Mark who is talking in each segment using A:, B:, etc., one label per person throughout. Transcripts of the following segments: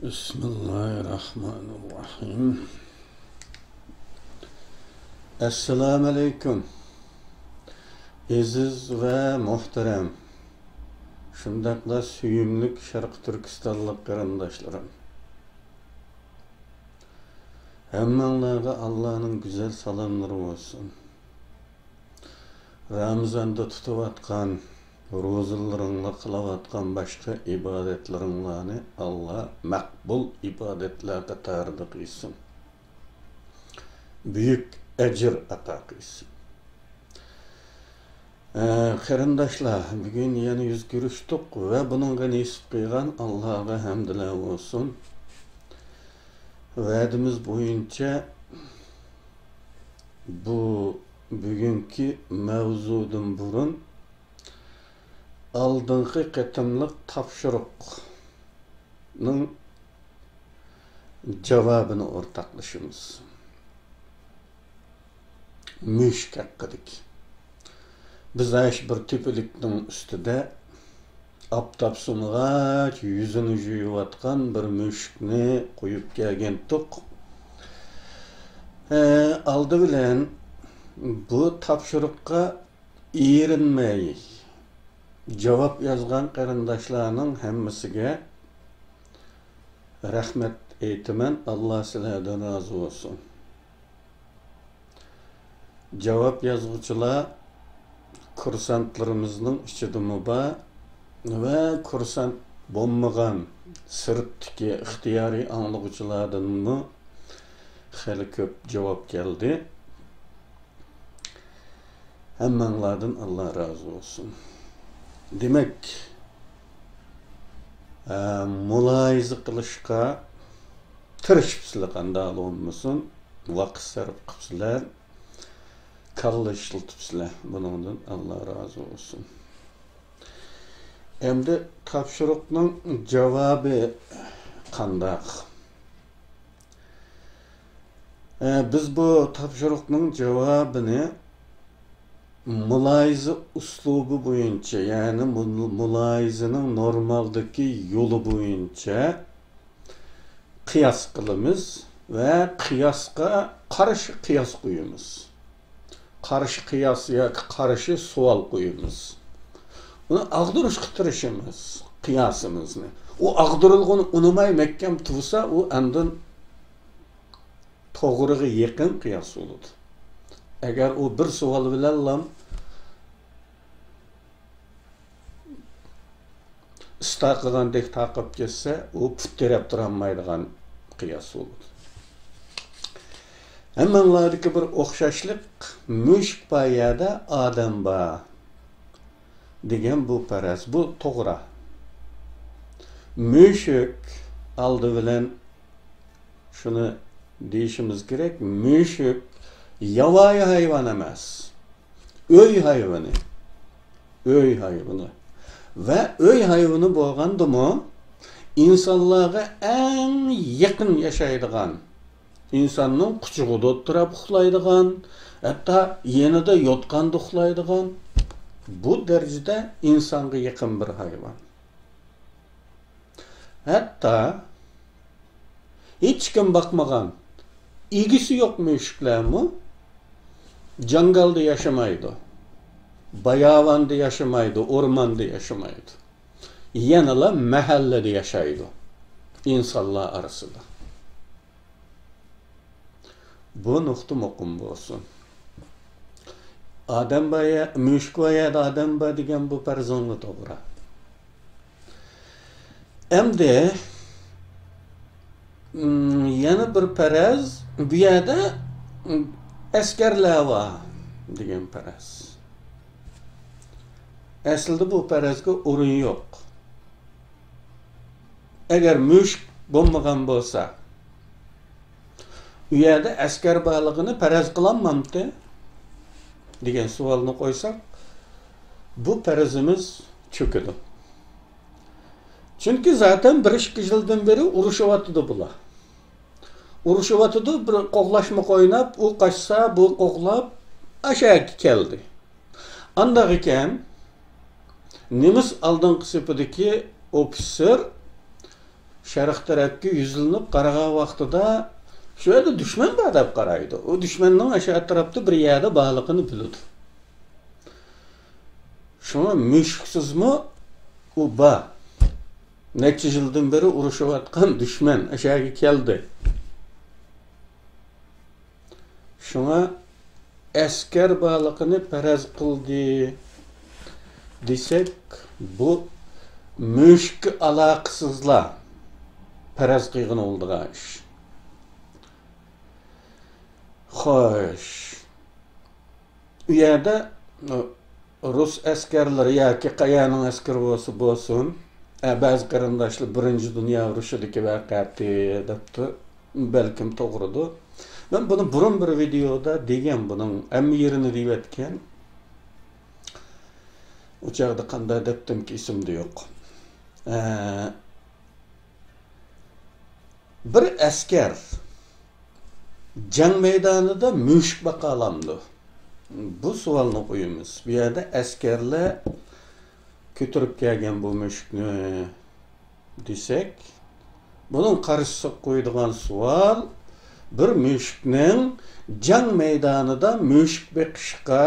A: Bismillahirrahmanirrahim. Esselamu Aleyküm. Aziz ve muhterem, şundakla süyümlük Şarkı Türkistanlık qarindaşlarım. Hemmanlarga Allah'ın güzel salamları olsun. Ramazan'da tutuvatkan, rozalarınla kılavatkan başka ibadetlerini Allah makbul ibadetler katarında kılsın. Büyük ecir ata kılsın. Qarindaşlar, bugün yeni yüz görüştük ve bununla nisip kıygan Allah'a hamdler olsun. Vaadimiz boyunca bu bugünkü mevzudun burun aldığınki qatımlıq tapşırıqның cevabını ortaklaşımız. Müşk hakkıdık. Biz aş bir tüpülüknün üstüde aptap sunğaç yüzünü juyuvatkan bir müşkni koyup gelgendik. Aldı bilen bu tapşırıqqa erinmeyi cevap yazgan qarindaşlarning hammasiga rahmet eytimen. Allah sizlardan razı olsun. Cevap yazgıçılar kursantlarımızın içidimi bar ve kursant bolmagan sirtdiki ixtiyari anlıqçılardanmı xeli köp cevap geldi. Hemmanlardan Allah razı olsun. Demek mulayizı kılışka tırışıpsılı qandaq olmasın, vaqt sarf qıpsılar, kallışıltıpsılar. Bunundan Allah razı olsun. Endi tapşırıqның cevabı qandaq. Biz bu tapşırıqның cevabını mulayizı uslubu boyunca, yani mulayizinin normaldaki yolu boyunca kıyas kılımız ve kıyaska karşı kıyas koyumuz. Karşı kıyas ya karşı sual koyumuz. Bunu ağdırış kıtırışımız, kıyasımızını. O ağdırılğını unumay mekkem tuvsa, o andın toğruğu yakın kıyas oldu. Eğer o bir sual bilen istaqıgandek taqıp kesse, o pütterep duranmaydigan kıyas oldu. Hemmanlardaki bir okşaşlık müşk payada adam ba degen bu paraz, bu toğra. Müşük aldı bilen şunu deyişimiz gerek, müşük yavai hayvan emas. Öy hayvanı. Öy hayvanı. Ve öy hayvanı bolgandı mı insanlarga en yakın yaşaydigan, insanның kuchug'ida o'tirib uxlaydigan, hatta yenida yotganda uxlaydigan, bu derecede insanga yakın bir hayvan. Hatta hiç kim bakmagan, ilgisi yok müşklermi? Jangalda yaşamaydı. Bayavanda yaşamaydı, ormanda yaşamaydı. Yanıla mahallede yaşaydı. İnsanlar arasında. Bu nokta okum olsun. Adam baya, müşk baya da adam baya degen bu perzonlu doğru. Hem de yana bir perez bu yerda askerlar var degen perez. Aslında bu perezge o'rin yo'q. Eğer müşk bo'lmagan bo'lsa, u yerda askar borligini perez qilinmamdi degan savolni qo'ysak, bu perezimiz cho'kadi. Chunki zaten 1-2 yildan beri urushyapti bular. Urushyapti, bir qo'qlashma qo'ynab, u qaçsa, bu qo'qlab aşağı keldi. Andaq ekan Nemis aldınqı sepideki ofisör Şərq tərəfə yüzülüb qarağa vaxtında şöyle düşman var deb qaraydı. O düşmanın aşağı tarafda bir yerde bağlığını bilirdi. Şuna müşksizmi o ba. Neçə yıldan beri uruşup atkan düşman aşağı geldi. Şuna asker bağlığını perez kıldı desek bu müşk alaqsızla perez kıygın olduğu iş. Xoş. U yerda Rus askerleri yoki qayanın askeri bo'lsin, ba'zi qarindoshlar Birinchi Dunyo urushidagi voqeati debdi, balkim to'g'ridir. Ben bunu burun bir videoda degan bunun hamma yerini deb aytgan. O chaqda qanday debdimki esimda yo'q. Bir asker jang meydanida müşk baqalandı. Bu savolni qo'yamiz. Bu yerda askarlar ko'tarib kelgan bu müşkni desek, bunun qarshisiga qo'yadigan savol bir müşkning jang meydanida müşk beqishga,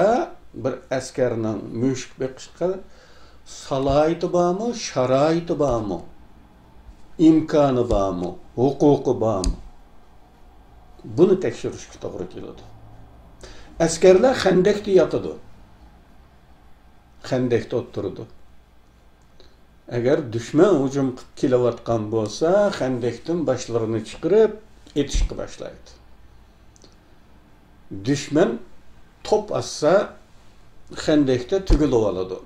A: bir askarning müşk beqishga salohiyati bormi, sharoiti bormi, imkoni bormi, huquqi bormi? Bunu tekshirishga to'g'ri keladi. Askerler Xandaqda yotadi. Xandaqda o'tirdi. Agar dushman hujum qilib kelayotgan bo'lsa, Xandaqdan boshlarini chiqarib etishga boshlaydi. Dushman top atsa, Xandaqda tugilib oladi.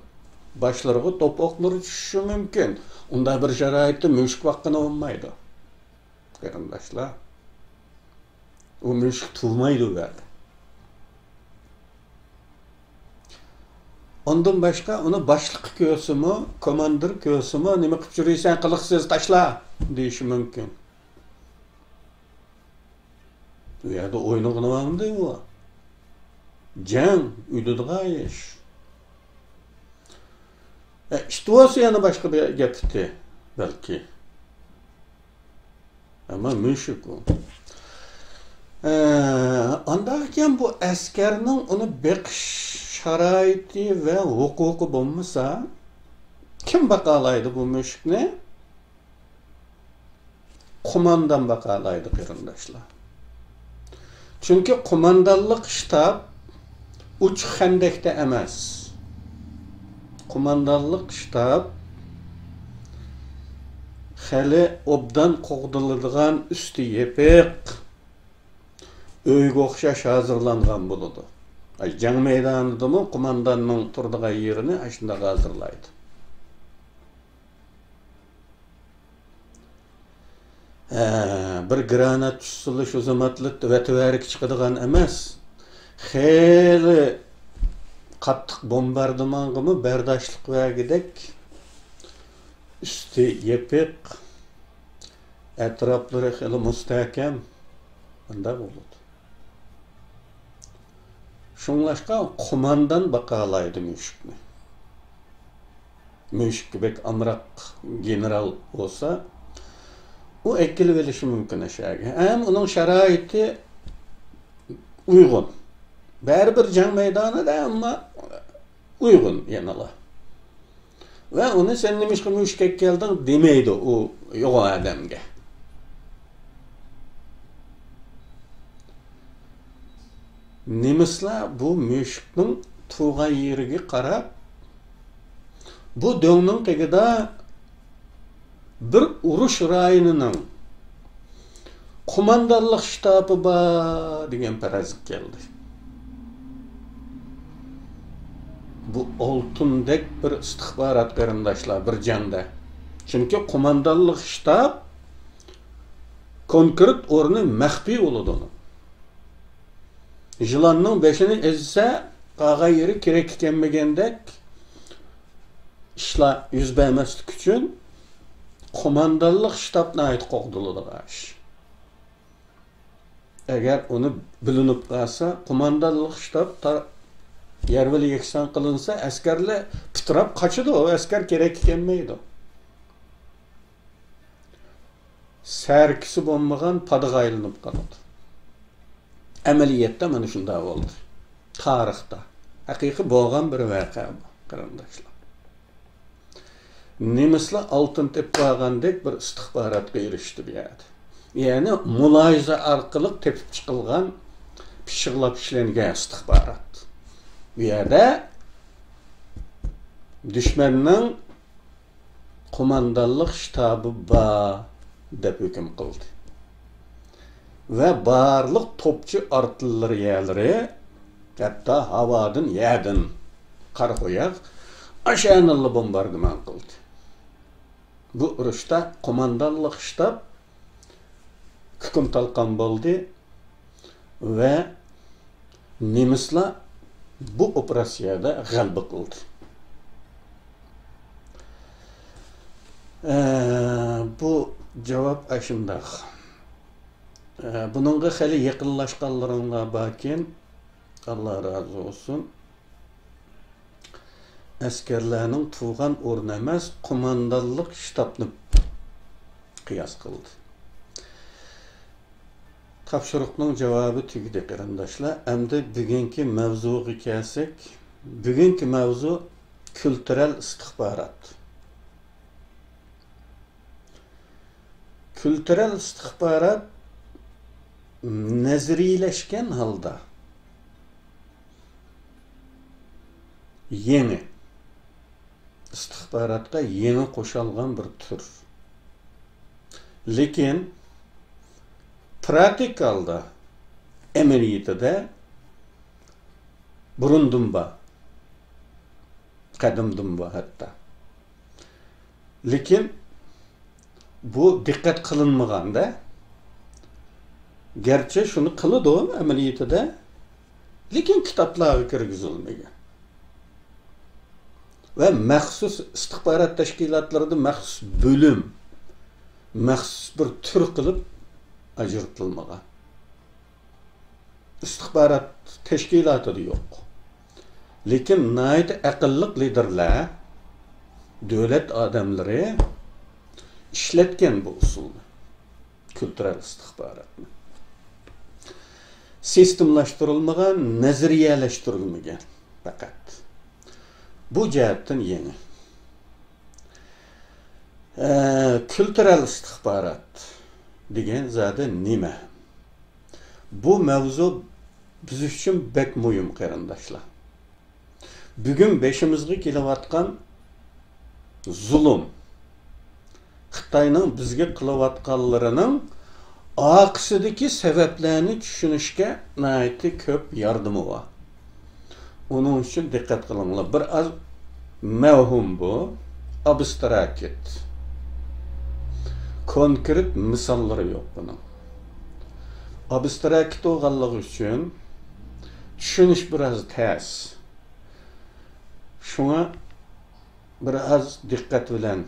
A: Boshlariga top o'qlari tushishi mumkin. Unda bir sharoitda mushk vaqtini olmaydi. Qarindoshlar, u mushk tug'maydi u yerda. Ondan başqa onu başlıq köysümü, komandir köysümü, nima qilib yursan, qiliqsiz tashla deyishi mumkin. Bu yerda o'ynag'inamdi u. Jang uydidigan ish. İşte yana başqa bir gapdi balki. Ama müşük o. Ondan bu askerning onu beqish sharoiti ve huquqi bo'lmasa, kim baqalaydi bu müşkni? Qo'mondan baqalaydi qarindoshlar. Chunki qo'mondonlik shtab uch Xandaqda emas. Qo'mondonlik shtab hali obdan qo'g'diladigan usti yepiq uyga o'xshash hazırlangan bo'ladi. Jang meydanidami qo'mondonning turadigan yerini shunda hazırlaydi. Bir granat tushsili shu zamatli vativarik chiqadigan emas. Xeyli qattiq bombardimongimi bardoshlik vagidek usti yepiq, atroflari xeyli mustahkam bunday bo'ladi. Şunlaşqa qo'mondan baqalaydi müşkni. Müşk bek amraq general olsa, o ekkilib elishi mumkin aşağı. Hem onun sharoiti uygun. Baribir jang maydonida ama uygun yanala. Ve onu sen nimaga müşkka kelding demaydi o yo'q odamga. Nemislar bu müşkning tug'an yeriga qarab, bu döngning tagida bir urush rayonining qo'mondonlik shtabi bor degan farazga keldi. Bu oltindek bir istixborot qarindoshlar bir janda. Chunki qo'mondonlik shtab konkret o'rni maxfiy bo'ladi. Yılanның beşini ezse, qağa yeri kerek ekenmegендek işler yüz bermeslik üçün qo'mondonlik shtabına ait qo'g'diladigan ish. Agar onu bilinib qalsa, qo'mondonlik shtab yervili yeksan qilinsa, askarlar pitirab qochadi, o askar kerek ekenmaydi. sərkisi bolmagan padığa aylanıp qaladı. Əməliyyatda mana şunda oldu. Tarixda. Haqiqi bolgan bir vaqe bu, qarindoshlar. Nemislar altın tep qo'ygandek bir istixbaratga erishdi bu yerda. Ya'ni muloyiza orqali tepib chiqilgan pishiqlab ishlangan istixbarat. Bu yerda düşmanning qo'mondonlik shtabi bor deb hukm qildi. Va barliq topchi artilleriyalari hatta havodan yerdan qara qo'yaq aşağınlı bombardıman qildi. Bu urushda qo'mondonlik shtab hukm talqon bo'ldi va nemislar bu operatsiyada g'alaba qildi. Bu cevap aşındaq. Bununla hali yaqinlashganlaringlar borkin, Allah razı olsun. Askerlarning tug'an o'rni emas, qo'mondonlik shtabni qiyos qildi. Topshiriqning javobi tugdi qarindoshlar. Endi bugungi mavzuga kelsak, bugungi mavzu kultural istixborot. Kültürel istihbarat nazariyleşken halda yeni istihbaratka yeni qo'shilgan bir tür. Lekin pratikalda amaliyotida burundan bor, qadimdan bor hatta. Lekin bu dikkat kılınmaganda, gerçi şunu kılıdı o ameliyatı da, lekin kitaplara kirgizilmegen. Ve maxsus istihbarat teşkilatlarında maxsus bölüm, maxsus bir tür kılıp ajırtılmagan. İstihbarat teşkilatı da yok. Lekin nayet akıllık liderler, devlet adamları işletken bu usulü, kültürel istihbaratını. Sistemlaştırılmagan, nazariyeleştirilmegen fakat. Bu cihetten yeni. Kültürel istihbarat degen zade nime? Bu mevzu biz üçün bek muhim qarindoshlar. Bugün beşimizga kelayotgan zulüm, Xitayning bizga qilayotganlarining oqisidagi sabablarni tushunishga nihoyatda ko'p yordami bor. Onun uchun diqqat qilinglar. Bir az mavhum bu, abstrakt. Konkret misollari yo'q buning. Abstrakt bo'lganligi uchun tushunish biroz tez. Shunga biraz diqqat bilan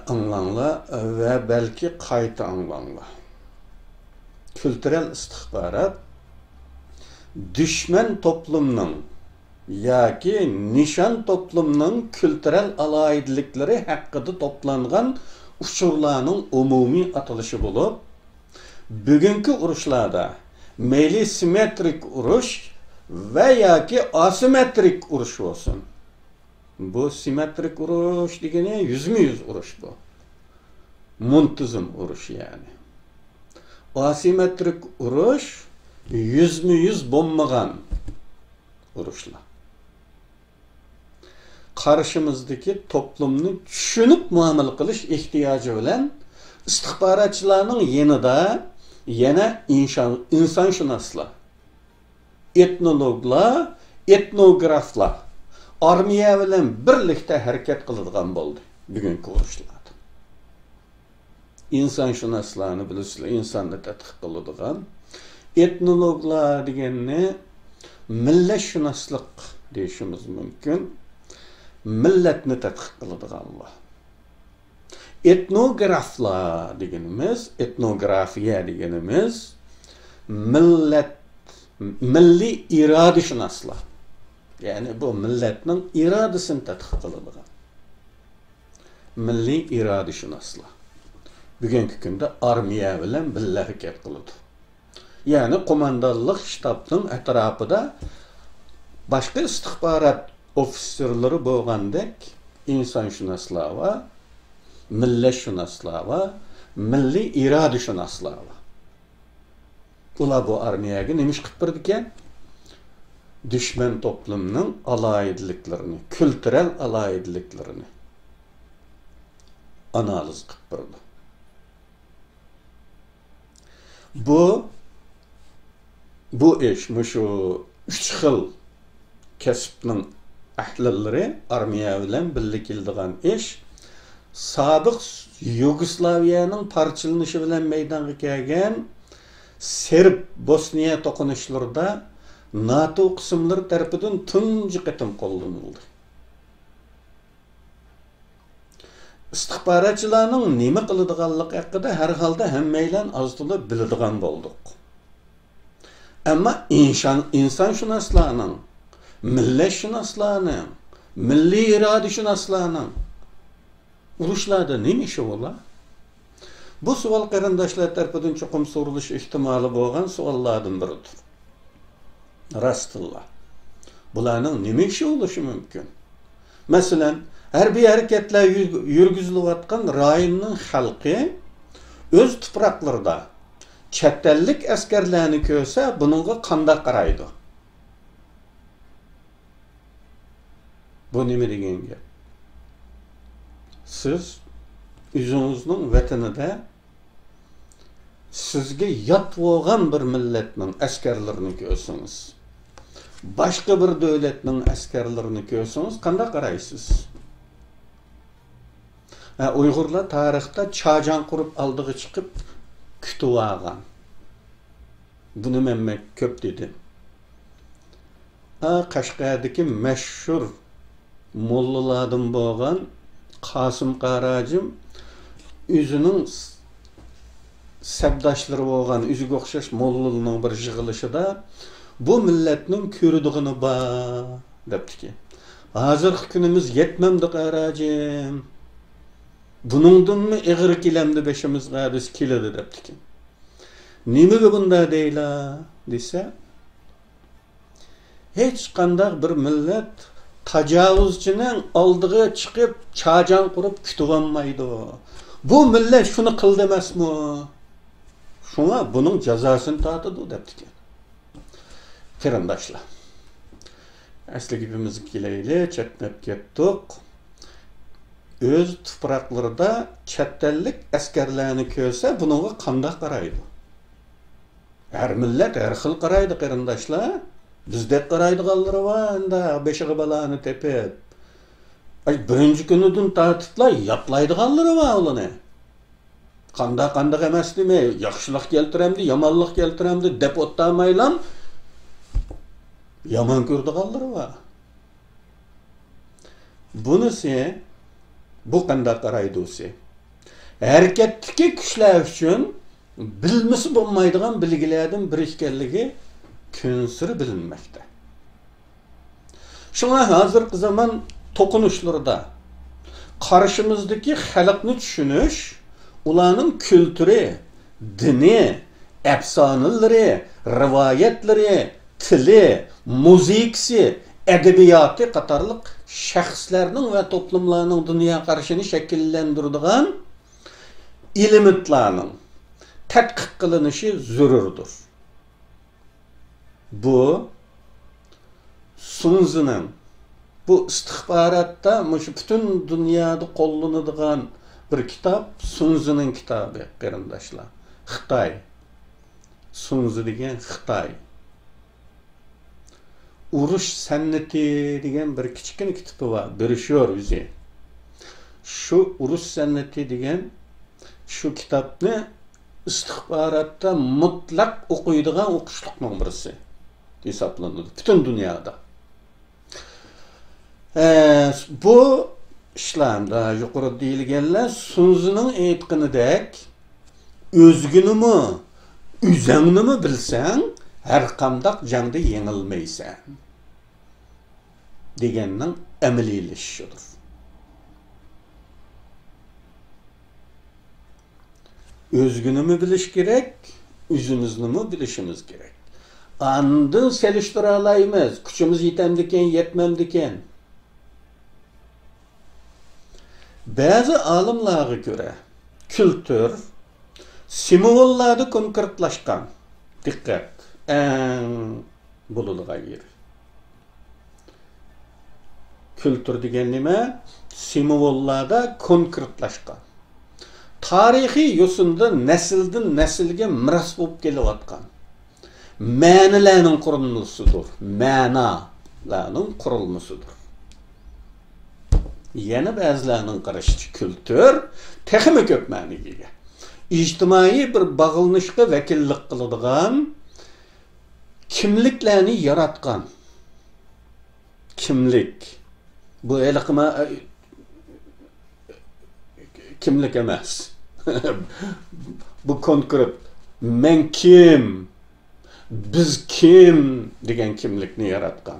A: anlanglar ve belki qayta anlanglar. Kültürel istihbarat düşman toplumning yoki nişan toplumning kültürel alayidlikleri haqqida toplangan uçurlarning umumiy atılışı bo'lib, bugungi urushlarda mayli simmetrik urush veya ki asimetrik urush olsun. Bu simetrik urush degeni yüz urush bu. Muntazam urush yani. Asimetrik urush yüz bo'lmagan urushlar. Qarshimizdagi toplumni tushunib muomala qilish ehtiyoji bilan istihbaratchilarning yanida yana insonshunoslar, etnologlar, etnograflar armiya bilan birlikda harakat qiladigan bo'ldi bugungi urushlarda. İnsanshunoslarni bilasizlar, insonni tadqiq qiladigan. Etnologlar deganni millatshunoslik deyishimiz mumkin. Millatni tadqiq qiladiganlar. Etnograflar deganimiz, etnografiya deganimiz millat, milliy irodashunoslar. Yani bu milletning irodasini tadqiq qiladigan. milliy irodashunoslar. Bugungi kunda armiya bilan birga harakat qiladi. Ya'ni qo'mondonlik shtabning atrofida boshqa istixborot ofitserlari bo'lgandek insonshunoslar va millatshunoslar va milliy irodashunoslar va ular bu armiyaga nima ish qilib birdi ekan? Düşman toplumning aloyidliklarini, kulturel aloyidliklarini analiz qilib birdi. Bu ish shu 3 xil kasbning ahlillari armiya bilan birga keladigan ish sobiq Yugoslaviyaning parchalanishi bilan maydonga kelgan Serb Bosniya to'qinishlarida NATO qismlari tarafidan tunji qatim qo'llanildi. İstihbaratçılarning nima qiladiganligi haqida har holda hammaylar ozto'la biladigan bo'ldik. Ammo insonshunoslarning, millatshunoslarning, milliy irodashunoslarning urushlarda nima ishi bo'lar? Bu savol qarindoshlar tarafidan cho'qim so'ralish ehtimoli bo'lgan savollardan biridir. Rastilla. Bularning nima ishi bo'lishi mumkin? Masalan, harbiy harakatlar yurgizilayotgan rayonning xalqi o'z tuproqlarida chet ellik askarlarni ko'rsa, buningga qanday qaraydi? Bu nima degan gap? Siz o'zingizning vatanida sizga yot bo'lgan bir millatning askarlarini ko'rsangiz, boshqa bir davlatning askarlarini ko'rsangiz, qanday qaraysiz? Uyg'urlar tarixda chajan qurib oldiga chiqib kutib olgan. Buni men ko'p dedim. Qashqardagi mashhur mollalardan bo'lgan Qosim Qarajim o'zining sabdoshlari bo'lgan o'ziga o'xshash mollalarning bir yig'ilishida bu millatning ko'rdig'ini bor debdiki. Hozirgi kunimiz yetmamdi Qarajim. Buningdanmi ig'ir kelamdi beshimizga biz keladi debdiki. Nimaga bunday deylar desa, hech qanday bir millat tajovuzchining oldiga chiqib chajan qurib kutib olmaydi. Bu millat shuni qildi emasmi? Shunga buning jazosini tortadi debdiki. Qarindoshlar. Asli gapimizga kelaylik, chatnab ketdik. Öz tuproqlarida chet ellik askarlarni ko'rsa, buningga qanday qaraydi? Har millat har xil qaraydi qarindoshlar. Bizdek qaraydiganlari bor, endi beshig'i balani tepib. Birinchi kunidan tartiblar yotlaydiganlari bor ularni. Qanday emas demay, yaxshilik keltiramdi, yomonlik keltiramdi deb o'tmaylam. Yomon ko'rdiganlari bor. Bunisi bu qanday qaraydi o'zi? Harakatdagi kuchlar uchun bilmisi bo'lmaydigan bilgilardan biri ekanligi kunsiri bilinmoqda. Shunga hozirgi zaman to'qinishlarda qarshimizdagi xalqni tushunish, ularning kulturi, dini, afsonalari, rivoyatlari, tili, muzikasi, adabiyoti qatorliq shaxslarning va to'plamlarning dunyo qarashini shakllantiradigan elementlarning tadqiq qilinishi zarurdir. Bu Sunzining bu istihbaratda butun dunyoda qo'llanadigan bir kitob Sunzining kitobi qarindoshlar. Xitoy. Sunzi degan Xitoy. Urush san'ati degan bir kichkina kitobi bor, birishyor o'zi. Shu urush san'ati degan shu kitobni istihbaratda mutlaq o'qiydigan o'qishliqning birisi hisoblanadi butun dunyoda. Bu ishlarda yuqori deyilganlar Sunzining aytganidek o'zginimi, o'zingni bilsang, har qanday jangda yengilmaysan deganning amaliylashishidir. Özgünü mü biliş gerek, üzümüzünü mü bilişimiz gerek. Andın seliştira alayımız, küçümüz yetemdiken, yetmemdiken. Bazı alimlara göre kültür simvollarda konkretlaşkan. Dikkat. Bululuğa yer. Kültür degen nime? Simvollarda konkretlaşkan. Tarihi yosunda nesilden nesilge miras bolup kelyapatkan. Ma'nilarning qurilmasidir. Ma'nalarning qurilmasidir. Yana ba'zilarning qarashicha kültür texmi ko'p ma'niga ega. İctimai bir bağlanışqa vakillik qiladigan, kimliklarni yaratgan. Kimlik. Bu eliqma kimlik emas. Bu konkret. Men kim? Biz kim degan kimlikni yaratgan.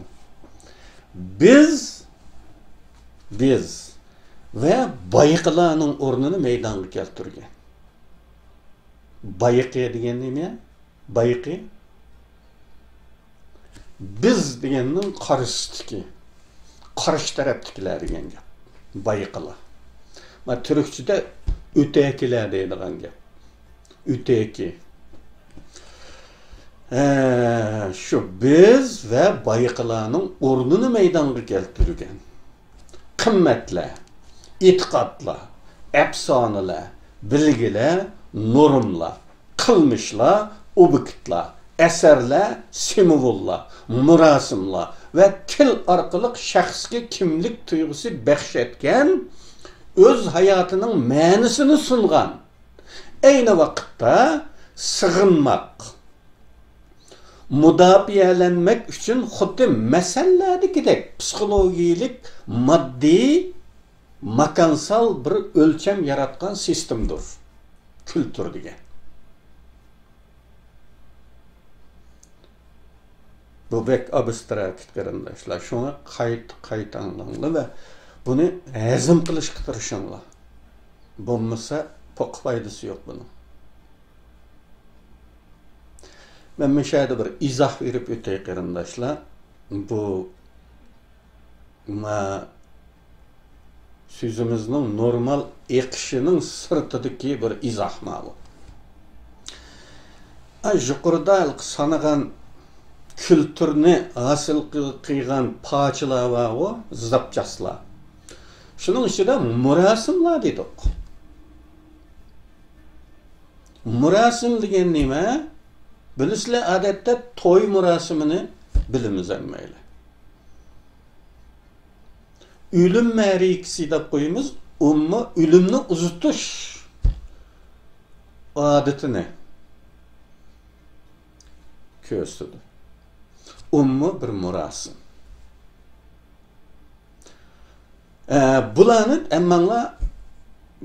A: Biz ve bayiqlarning o'rnini maydonga keltirgan. Bayiqi degan nima? Bayiqi biz deganning qarshi tarafdagilar degan gap. Bayiqlar. Ma turkchada o'takilar deydigan gap. O'taki. Şu biz ve bayiqlarning o'rnini maydonga keltirgan. Qimmatlar, etiqadlar, efsonalar, bilgilar, normlar, qilmishlar, obyektlar, eserler, simvollar, murasimlar ve til orqali shaxsga kimlik tuyg'usi baxsh etgan, o'z hayotining ma'nisini sungan. Ayni vaqtda sig'inmoq, mudofialanmak uchun xuddi masalladagidek psixologik, moddiy, makansal bir o'lcham yaratgan sistemdir. Kültür degan. Bu bek abstrakt qarindoshlar. Shunga qayta anglanglar va buni hazm qilishga tirishinglar. Bo'lmasa poq foydasi yo'q buning. Ben müşahede bir izah verip ötey qarindoshlar. Bu sözümüzün normal eqishining sirtidagi bir izah ma'lum. Yuqorida sanagan kültürni hosil qilgan pochilar va zapchaslar. Shuning ichida murasimlar dedik. Murasim degan nima? Bilisizlar, odatda to'y murasimini bilimiz emmayli. Ölüm mərikisi deb qoyumuz, ölümni uzutish adetini ko'rsatdi. Bir murasim. Bularni emmanglar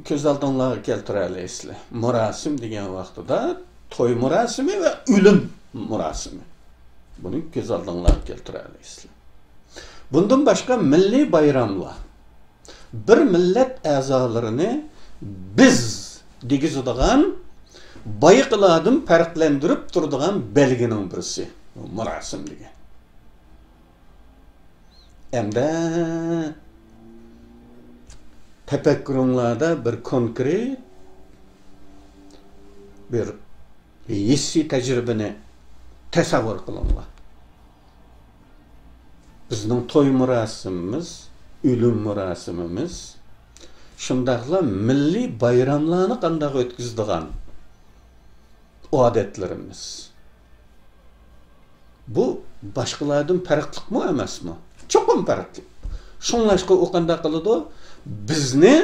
A: ko'z oldinglarga keltiralaysizlar. Murasim degan vaqtida to'y murasimi ve ölüm murasimi. Bunu göz oldinglarga keltiralaysizlar. Bundan başka milli bayramlar. Bir millet a'zolarini biz degizadigan, bayiqlardan farqlantirib turadigan belgining birisi. Murasim degan. Endi tefekkurunglarda bir konkret bir hissi tecrübeni tasavvur qilinglar. Bizning to'y murasimimiz, ölüm murasimimiz, shundaqla milliy bayramlarni qanday o'tkazadigan odatlarimiz. Bu boshqalardan farqliqmi emasmi? Cho'qim farqli. Shunlashqa o qanday qiladi? Bizni,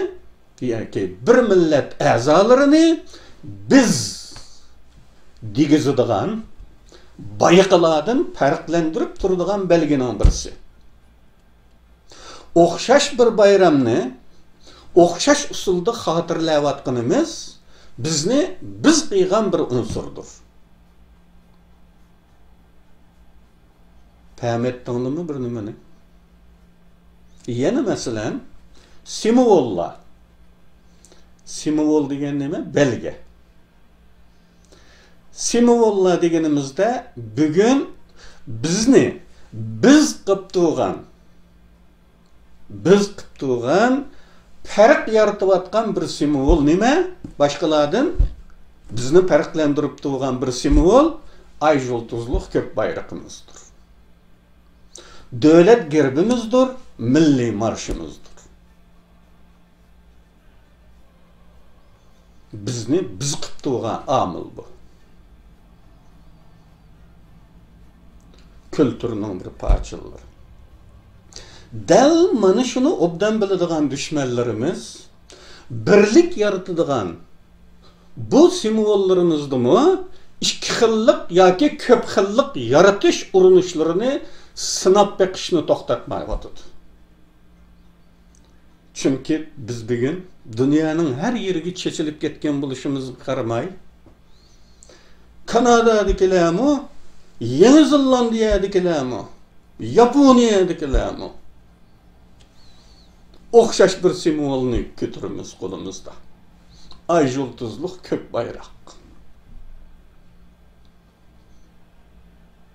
A: yoki bir millat a'zolarini biz degizadigan, bayiqlardan farqlantirib turadigan belgining birisi. O'xshash bir bayramni o'xshash usulda xotirlayotganimiz bizni biz qilgan bir unsurdir. Fahmetdingizmi bir nimani? Yana masalan, simvollar. Simvol degan nima? Belgi. Simvollar deganimizda bugun bizni biz qilib turgan farq yaratayotgan bir simvol nima? Boshqalardan bizni farqlantirib turgan bir simvol ay yulduzluq ko'k bayrog'imizdir. Davlat gerbimizdir, milliy marshimizdir. Bizni biz qilib turgan omil bu. Kültürünün bir parçaları. Dal mana şunu obdan biladigan düşmanlarımız birlik yaratıdığan bu simvollarimizdimi ikki xillik yoki ko'p xillik yaratish urinishlarini sinab beqishni to'xtatmayapti. Chunki biz bugun dunyoning har yeriga chechilib ketgan bo'lishimizga qaramay, Kanadadagilarmi, Yangi Zelandiyadagilarmi, Yaponiyadagilarmi o'xshash bir simvolni ko'taramiz qo'limizda. Ay yulduzluq ko'k bayroq.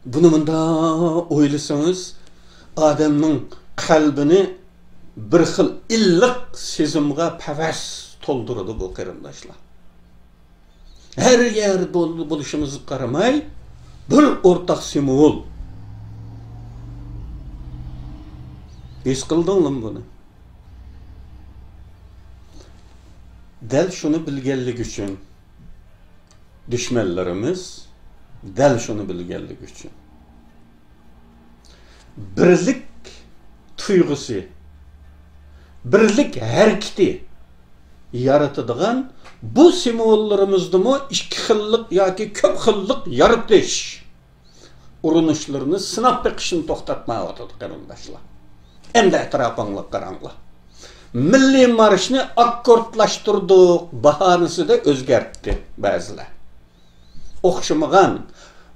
A: Bunu bunda o'ylasangiz, odamning qalbini bir xil illiq sezimga pavas to'ldiradi bu qarindoshlar. Her yer bo'lishimizga qaramay, bir o'rtaq simvol. His qildingmi buni? Dal şunu bilganlik uchun düşmanlarimiz dal şunu bilganlik uchun birlik tuyg'usi, birlik harakati yaratadigan bu simvollarimizdimi ikki xillik yoki ko'p xillik yaratish urinishlarini sinab beqishni to'xtatmayapti qarindoshlar. Endi atrofingizga qaranglar. Milliy marshni akkordlashtirdik bahanasida o'zgartdi ba'zilar. O'xshamagan,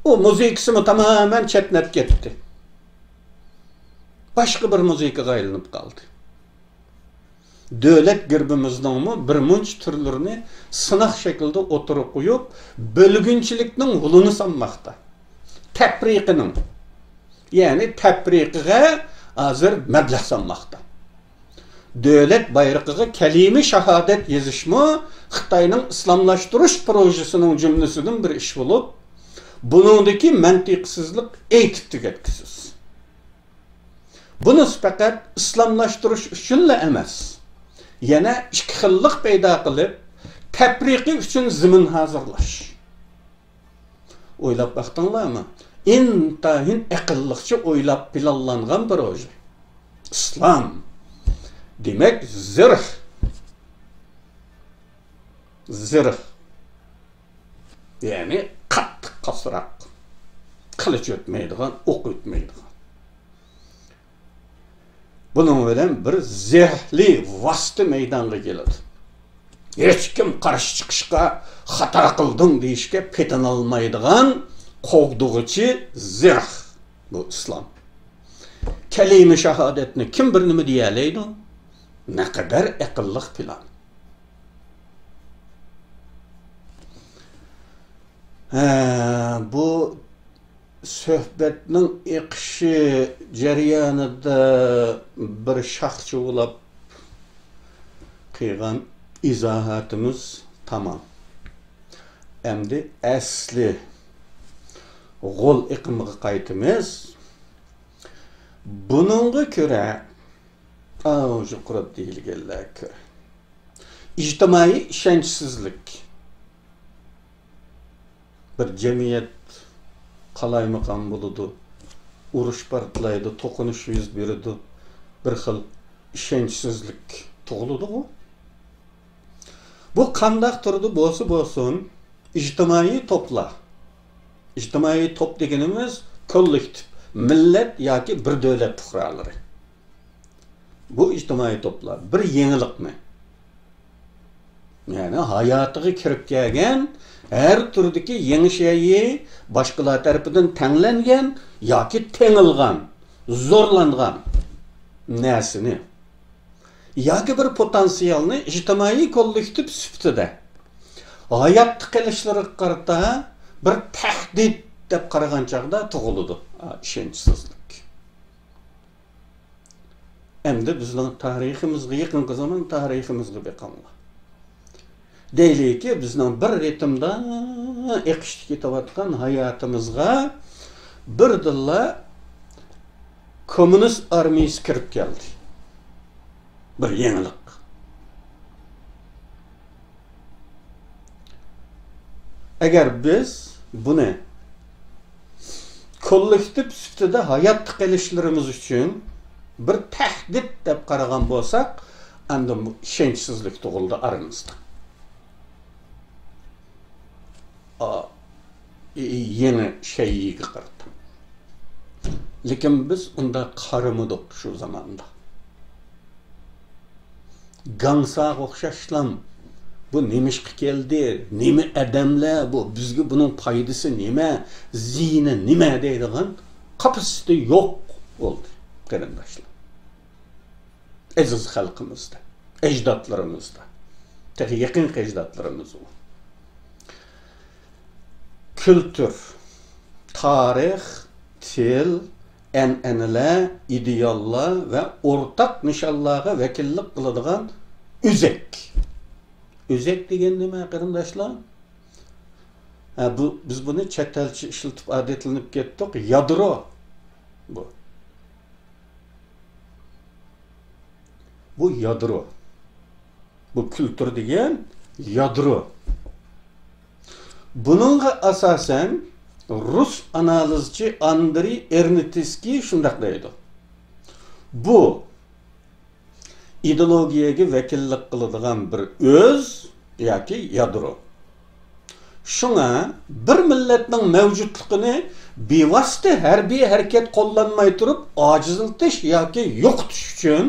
A: o muzikasini tamamen chetnab ketdi. Başqa bir muzikaga aylanib qoldi. Davlat gerbimizning bir munch turlarini sınaq shaklda o'tirib qo'yib, bölgünchilikning g'ulini sanmoqda. Tapriqining, ya'ni tapriqiga hozir mablag' sanmoqda. Davlat bayrog'iga kalima shahodat yozishmi Xitoyning islomlashtirish projesining jumlasidan bir ish bo'lib, buningdagi mantiqsizlik aytib tugatkisiz. Bunu faqat islomlashtirish uchunla emas, yana ikki xillik paydo qilib, tapriqi uchun zamin hozirlash. O'ylab baqdinglarmi? Intahin aqlliqcha o'ylab planlangan proje. İslam demek zırh. Zırh. Yani qattiq qasraq. Qilich o'tmaydigan, o'q o'tmaydigan. Bunun bilan bir zehli vosita maydonga keladi. Hech kim qarshi chiqishga, xato qildim deyishga petin olmaydigan qo'g'dug'ichi zirh bu islom. Kalima shahodatni kim bir nima deyalaydi? Ne kadar aqlliq plan. Bu suhbatning iqishi jarayonida bir shaxschi bo'lib qilgan izohatimiz tamam. Endi asli g'ol iqimiga qaytamiz. Bununla ko'ra şu Kur'an deyilgenler ko'ra ijtimoiy ishonchsizlik bir jamiyat qalaymiqan bo'ladi, urush portlaydi, to'qinish yuz beradi, bir xil ishonchsizlik tug'iladi. Bu qandaq turdi bo'lsin ijtimoiy toplar. Ijtimoiy top deganimiz kollektiv, millat yoki bir davlat fuqarolari. Bu ijtimoiy toplar bir yenilikmi? Yani hayotiga kirib kelgan her turdagi yangi şeyi boshqalar tarafidan tanglangan yoki tengilgan, zo'rlangan narsani yoki bir potensialni ijtimoiy kollektiv sifatida hayot qilishlariga qarata bir tahdid deb qaragan chaqda tug'iladi ishonchsizlik. Endi bizning tariximizga, yaqinqi zamon tariximizga beqanla. Deylik ki bizning bir ritmda eqishib ketayotgan hayotimizga birdilla kommunist armiyasi kirib keldi. Bir yangilik. Eğer biz bunu kollektiv sütüde hayat qilishlarimiz uchun bir tahdid deb qaragan bo'lsak, endi bu ishonchsizlik tug'ildi aramizda. Yeni şeyi qirdi. Lekin biz unda qaramadik şu zamanda. Gangsaga o'xshashlam. Bu nemişqi keldi, nima adamlar bu, bizga buning foydasi nima, ziyni nima deydigan qapasida yo'q bo'ldi qarindoshlar. Aziz xalqimizda, ajdodlarimizda, texi yaqin ajdodlarimiz u. Kültür, tarix, til, an'analar, ideallar ve ortak nişanlarga vakillik qiladigan üzek. Üzek degan nima qarindoshlar? Biz bunu chet-elchi ishlatib adetlanib ketdik. Yadro bu. Bu yadro. Bu kültür degan yadro. Bununla asasen Rus analizci Andrei Ernitskiy shunday deydi. Bu ideologiyaga vakillik qiladigan bir öz yoki yadro. Shunga bir millatning mavjudligini bevosita harbiy harakat qo'llanmay turib ojizlatish yoki yo'qotish uchun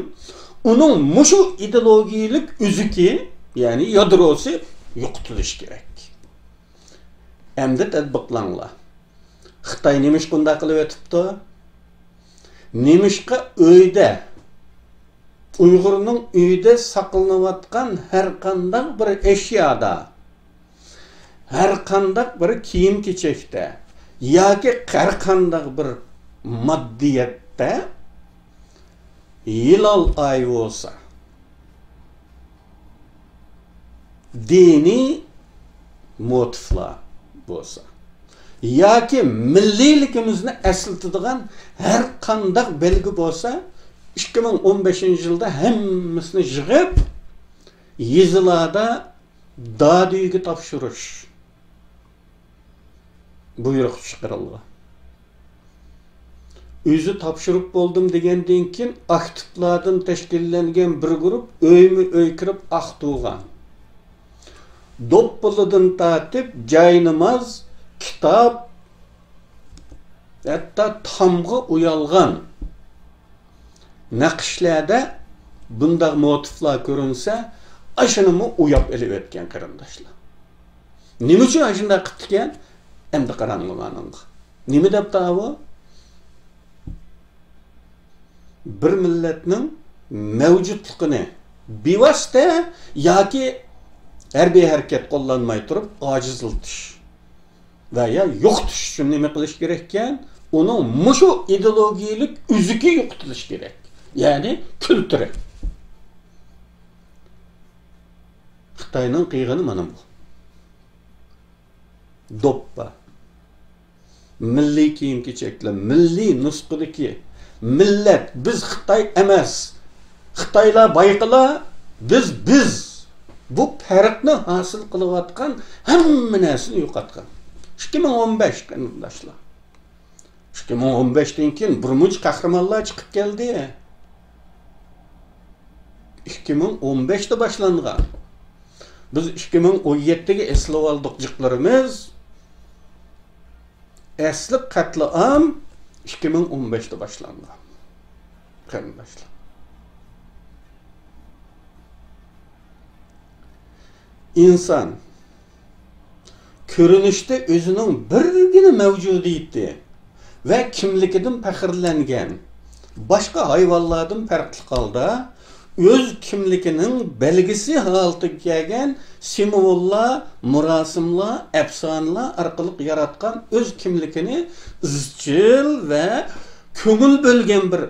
A: uning mushu ideologiyalik uzuki, ya'ni yadrosi yo'qotilishi kerak. Endi tadbiqlanglar. Xitoy nemish bunday qilib o'tibdi? Nemishqa uyda Uyg'urning uyda saqlanayotgan har qanday bir eşyada, har qanday bir kiyim-kechakda yoki har qanday bir moddiyatda hilol oyi bo'lsa, diniy motivlar bo'lsa, yoki milliyligimizni eslatadigan har qanday belgi bo'lsa, 2015-yılda hemmisini yığıp yazılarda dadiyge topshirish buyruq chiqarildi. Özü topshirib bo'ldim degandan keyin aktivlardan tashkillangan bir guruh öy kirib aqtugan. Doppilidan tatib jaynamaz, kitap, hatta tamgı uyalgan naqshlarda bunday motivlar ko'rinsa, ashunimi uyab elib etgan qarindoshlar. Nima uchun shunday qilgan? Endi qaranglar. Nima debdi bu? Bir millatning mavjudligini bevosita yoki harbiy harakat qo'llanmay turib ojizlatish va ya yo'qotish uchun nima qilish kerak ekan? Uning mushu ideologiyalik uzuki yo'qotilishi kerak. Yani kültürü. Xitoyning qiyg'ini mana bu. Doppa. Milliy kiyim-kechaklar, milliy nusxadagi millat biz Xitoy emas. Xitoylar bayqilar, biz bu farqni hosil qilayotgan hamma narsani yo'qotgan. 2015 qarindoshlar. 2015'ten keyin burmunch qahramonlar chiqib keldi. 2015'te başlangan. Biz 2017'de eslab aldık jiqlarimiz. Asli qatliam 2015'te başlangan. Qarindoshlar. İnsan ko'rinishda o'zining birgina mavjudiyati ve kimligidan faxrlangan, başka hayvonlardan farqli holda öz kimligining belgisi halatiga kelgan simvollar, murasimlar, efsonalar orqali yaratgan öz kimligini izchil va ko'ngil bo'lgan bir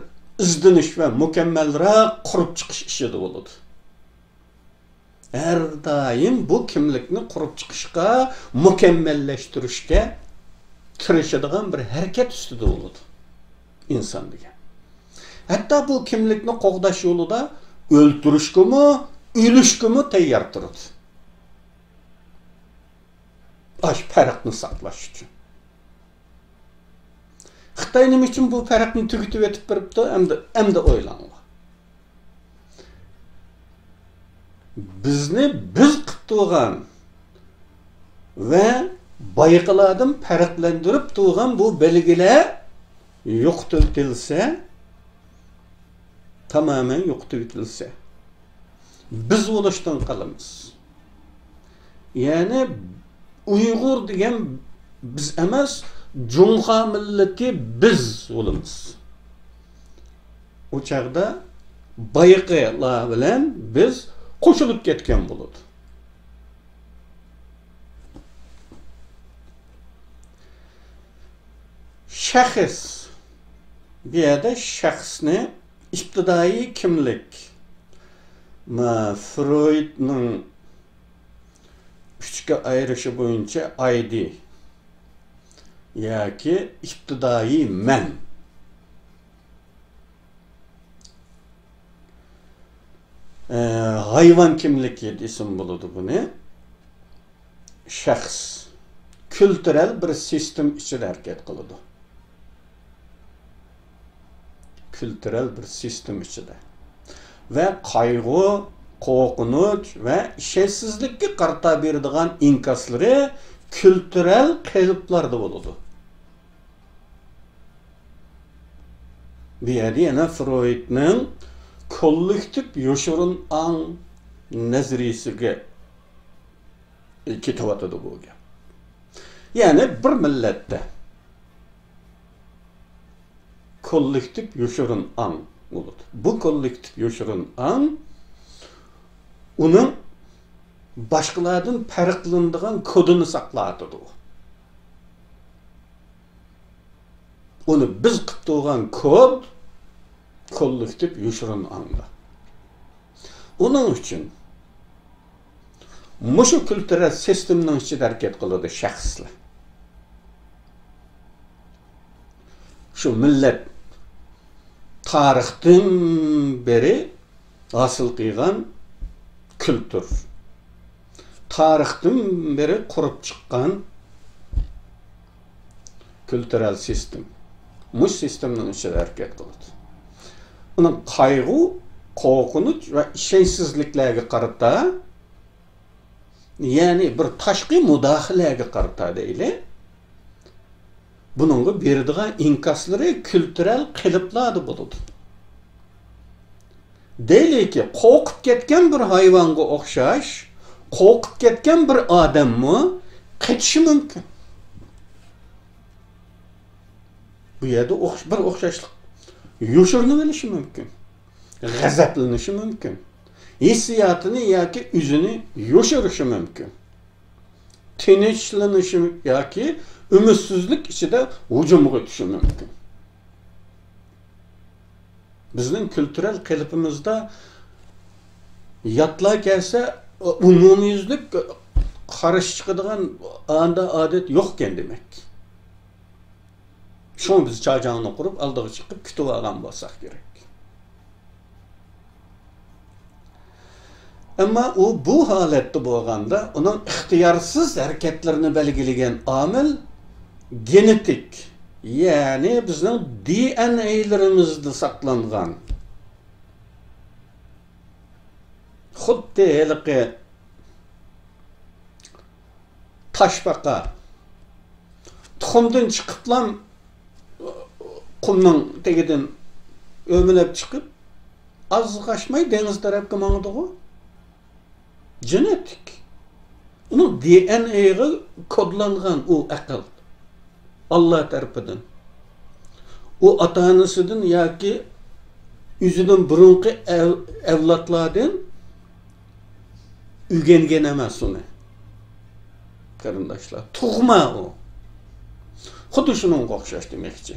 A: izdinish va mukammalroq qurib chiqish ishida bo'ladi. Her daim bu kimlikni qurib chiqishga, mukammallashtirishga tirishadigan bir harakat ustida bo'ladi inson degan. Hatto bu kimlikni qo'g'dash yo'lida o'ltirishgami, o'lishgami tayyor turadi. Aş farqni saqlash uchun. Xitoy nima uchun bu farqni tugitib o'tib turibdi? Endi o'ylaninglar. Bizni biz qilib turgan va bayqalardan farqlantirib turgan bu belgilar yo'qotilsa, tamamen yo'qotilsa, biz oluşdan qalamiz. Yani Uyghur degan biz emas, Cunha milleti biz olamiz. O çağda bayqalar bilan biz qo'shilib ketgan bo'ladi. Şahs bir yerda shaxsni ibtidoiy kimlik Freudning uchga ayirishi bo'yicha ID yoki ibtidoiy men hayvan kimligi desam bo'ladi buni. Shaxs kültürel bir sistem ichida harakat qiladi. Kültürel bir sistem ichida. Ve qayg'u, qo'rqinch va ishsizlikka qarata beradigan inkaslari kültürel qalblarda bo'ladi. Bu yerda yana Freudning kollektiv yoshurun an nazariyasiga ketayotir bu gap. Yani bir millatda kollektiv yoshurun an bo'ladi. Bu kollektiv yoshurun an uning boshqalardan farqlanadigan kodini saqlaydi. Uni biz qilib turgan kod kollektiv yoshurun anda. Onun uchun mushu kültürel sistemning ichida harakat qiladi shaxslar. Şu millet tarixdan beri hosil qilgan kültür. Tarixdan beri qurib chiqqan kültürel sistem. Mush sistemning ichida harakat qiladi. Uning qayg'u, qo'rqinch va ishonchsizliklarga qarata, yani bir tashqi mudohilaga qarata deyli. Bununla beradigan inkaslari kültürel qiliblar bo'ladi. Deyli ki, qo'rqib ketgan bir hayvonga o'xshash, qo'rqib ketgan bir odammi qetishi mumkin. Bu yerda bir o'xshashlik yoshirni bilishi mumkin. G'azablanishi mumkin. Hissiyotini yoki o'zini yoshirishi mumkin. Tinchlanishi yoki ümidsizlik ichida hujumga tushishi mumkin. Bizning kültürel qalbimizda yatlar kelsa umumiylik qarish chiqadigan anda odat yo'qken demek. Şunu biz çağcağını kurup aldığı çıkıp kütüp algan bolsak gerek. Ama o bu halette bo'lganda onun ixtiyorsuz hareketlerini belgilegen amil genetik. Yani bizning DNA'lerimizde saklangan. Xuddi haliqi taşbaqa tuxumdan chiqiblam qumning tegidan o'milib chiqib az qaçmay dengiz tarafga mangdigu. Genetik. Onun DNA'ga kodlangan o akıl. Allah tarafından. O ata-anasından yoki Üzünün burunqi evlatlardan ügengen emas onu. Qarindoshlar, tug'ma o. Xuddi shunga o'xshash demoqchi.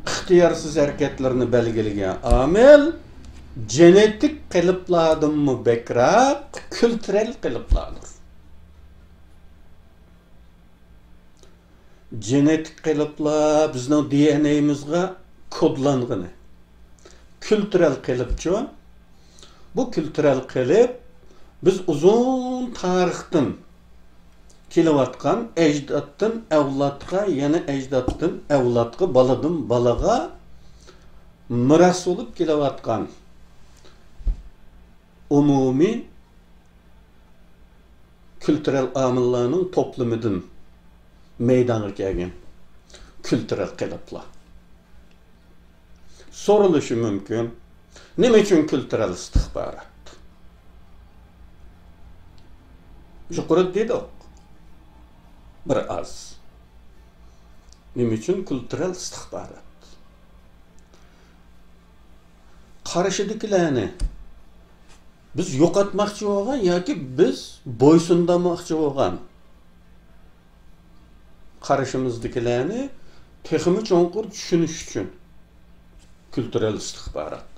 A: İxtiyorsiz hareketlerini belgeleyen amel genetik kılıplardan mı bekrak, kültürel kılıplardır. Genetik kılıplar bizning DNA'mizga kodlanğını. Kültürel kılıpçı, bu kültürel kılıp biz uzun tarixten kelevatkan ecdattan evlatga, yani ecdattan evlatga, baladan balaga miras olup kelevatkan umumi kültürel amillarning toplumidan meydana kelgan kültürel kılıplar. Sorulushi mümkün. Nima uchun kültürel istihbarat? Yuqori dedik. Bir az. Nima uchun kültürel istihbarat? Qarashidagilarni biz yo'qotmoqchi bo'lgan yoki biz bo'ysundirmoqchi bo'lgan qarashimizdagilarni texmi cho'nqur tushunish uchun kültürel istihbarat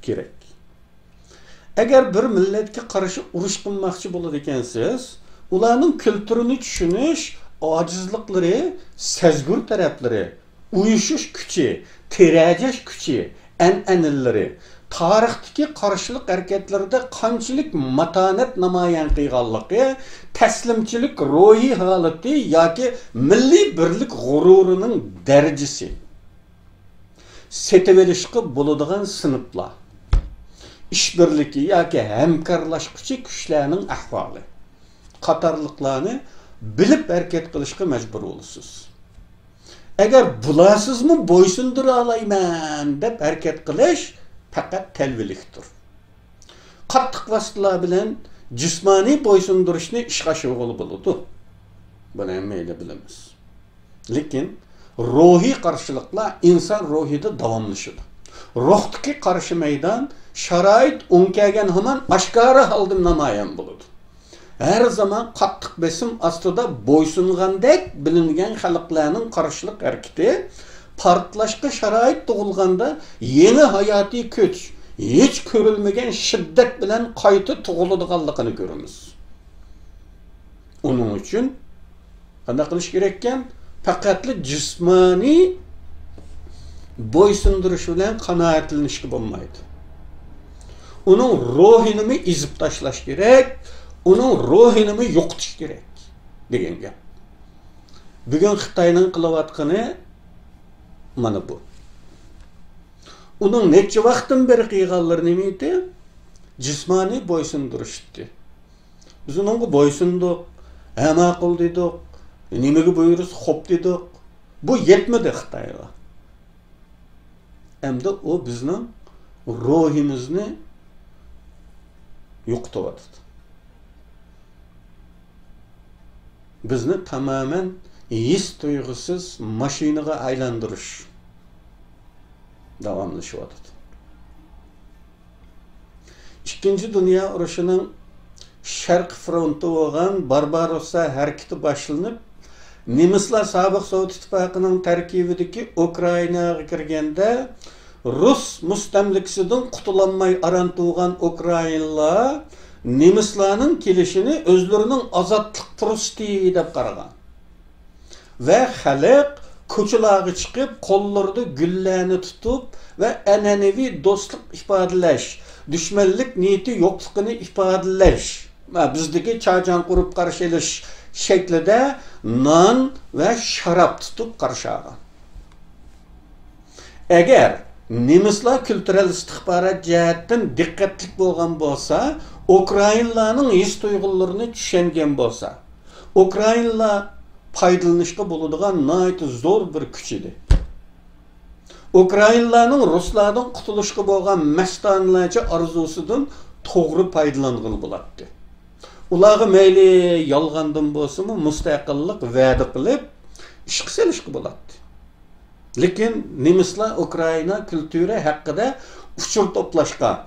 A: kerak. Agar bir millatga qarshi urush qilmoqchi bo'ladi ekansiz, ularning kültürünü tushunish ojizliklari, sezgur taraflari, uyushish kuchi, terajash kuchi, an'analari, tarixdagi qarshilik harakatlarida qanchalik matonat namoyon qilganligi, taslimchilik ruhiy holati yoki milliy birlik g'ururining darajasi, setib olishga bo'ladigan sinflar, ishbirligi yoki hamkorlashuvchi kuchlarning ahvoli qatorliqlarni bilib harakat qilishga majbur bo'lasiz. Agar bulasizmi bo'ysundira olayman deb harakat qilish faqat talvilikdir. Qattiq vositalar bilan jismoniy bo'ysundirishni ishga sho'g'il bo'ladi. Buni hammayla bilamiz. Lekin ruhiy qarshiliklar inson ruhida davomlashadi. Ruhdagi qarshi maydon sharoit o'nkagan hamon oshkora holda namoyon bo'ladi. Her zaman qattiq besim ostida bo'ysungandek bilingan xalqlarning qarshilik harakati portlashga sharoit tug'ilganda yeni hayotiy kuch, hech ko'rilmagan shiddat bilan qayta tug'iladiganligini ko'ramiz. Uning uchun qanday qilish kerak ekan? Faqatli jismoniy bo'ysundirish bilan qanoatlanishga bo'lmaydi. Uning ruhini izib tashlash kerak. Onun ruhini yo'qotish kerak degan gap. Bugun Xitoyning qilayotgani mana bu. Uning necha vaqtdan beri qilganlari nima edi? Jismoniy bo'ysundirishdi. Biz unga bo'ysundik, ma'qul dedik, nimaga buyursa xo'p dedik. Bu yetmadi Xitoyga. Endi o bizning ruhimizni yo'qotyapti. Bizni tamamen his tuyg'usiz mashinaga aylantirish davomlashyapti. Ikkinchi dunyo urushining Sharq fronti bo'lgan Barbarossa harakati boshlanib, nemislar sobiq Sovet ittifoqining tarkibidagi Ukrainaga kirganda Rus mustamlikasidan qutulolmay aran tuğan Ukraynalar nemislarning kelishini o'zlarining ozodlik fursati deb qaragan. Va xalq ko'chalarga chiqib, qo'llarida gullarni tutib va an'anaviy do'stlik ifodalash, dushmanlik niyati yo'qligini ifodalash, bizdagi chajon qurib qarshi olish shaklida non va sharob tutib qarshi olgan. Agar nemislar kültürel istihbarat jihatdan diqqatli bo'lgan bo'lsa, Ukraynalarning his tuyg'ularini tushungan bo'lsa, Ukraynalar foydalanishga bo'ladigan nihoyat zo'r bir kuch edi. Ukraynalarning Ruslardan qutulishga bo'lgan mastonlarcha orzusidan to'g'ri foydalangan bo'ladi. Ularga mayli yolg'ondan bo'lsa-mu mustaqillik va'da qilib ish qilishga bo'ladi. Lekin nemislar Ukraina kültürü hakkında uçur toplashqa,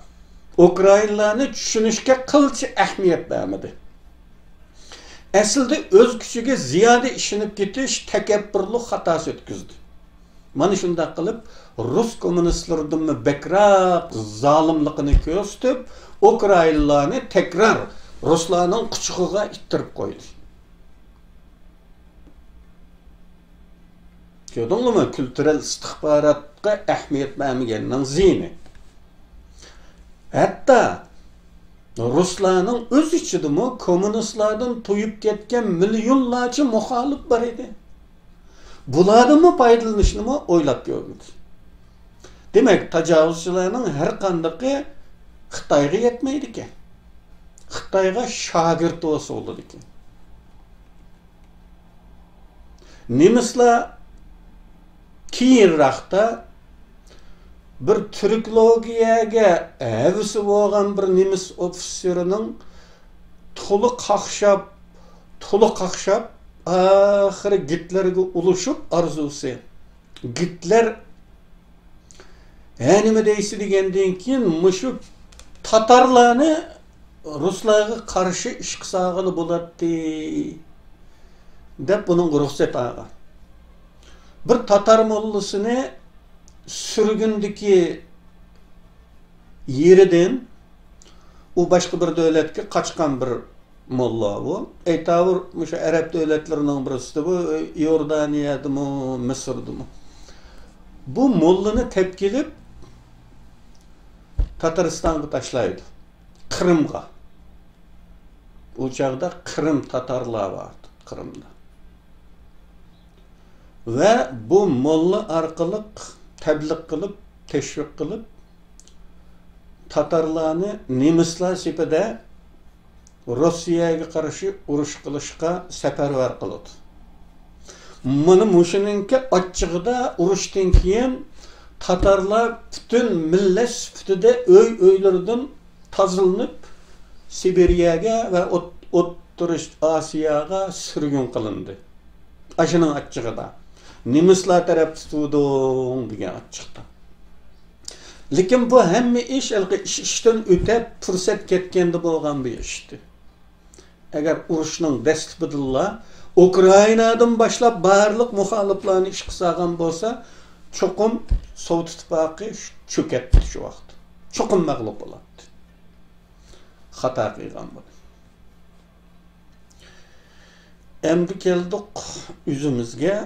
A: Ukraynalarni tushunishga qilchi ahamiyat bermadi. Aslida o'z kuchiga ziyoda ishinib ketish takabburlik xatosi o'tkazdi. Mana shunday qilib Rus kommunistlaridan bakroq zolimligini ko'rsatib, Ukraynalarni tekrar Ruslarning quchog'iga ittirib qo'ydi. Gördünmü? Kültürel istihbaratga ahamiyat vermeyeninin zihni. Hatta Ruslarning öz içidimi komünistlardan toyup ketken milyonlarca muhalif var idi. Bulardan paydalanışını mı oylap görmedi. Demek tecavüzçilerinin her kandıqı Xitayga yetmeydi ki. Xitayga şagird olsa olurdu ki. Nemisler keyinroqda bir Türkologiyaga avisi bo'lgan bir nemis ofitserining to'liq qaqshab oxiri Gitlerga ulashib arzusi. Gitler nima deysi degandan keyin mushu tatarlarni ruslarga qarshi ish qilsag'ili bo'ladi deb buning ruxsat olgan. Bir Tatar mollasini sürgündeki yeriden o başka bir devletke kaçkan bir molla bu. Eytavur şu Arap devletlerinin birisi bu, Yordaniya'dı mı, Mısır'dı mı? Bu mollani tepkilip Tataristan'a taşlaydı. Kırım'a. O çağda Kırım Tatarlar vardı Kırım'da. Ve bu molla arkalık tebliğ kılıp, teşvik kılıp Tatarlarını nemisler sepede Rusya'ya karşı uruş kılışka seferber kılıdı. Bunu muşununki açıkta uruştan keyin Tatarlar bütün millet süpütüde öylerden tazılınıp Sibiryaga ve Otturiş Asya'ga sürgün kılındı. Aşının açıkta. Nemisler taraf tutudun degan chiqdi. Lekin bu hamma ish ishdan o'tib fursat ketganda bo'lgan bir ishdi. Agar urushning dastlabida Ukrainadan boshlab barliq muxoliflarni ish qilsagan bo'lsa, cho'qim Sovet ittifoqi cho'katdi shu vaqt. Cho'qim mag'lub bo'ladi. Xato qilgan bo'ldi. Endi keldik o'zimizga.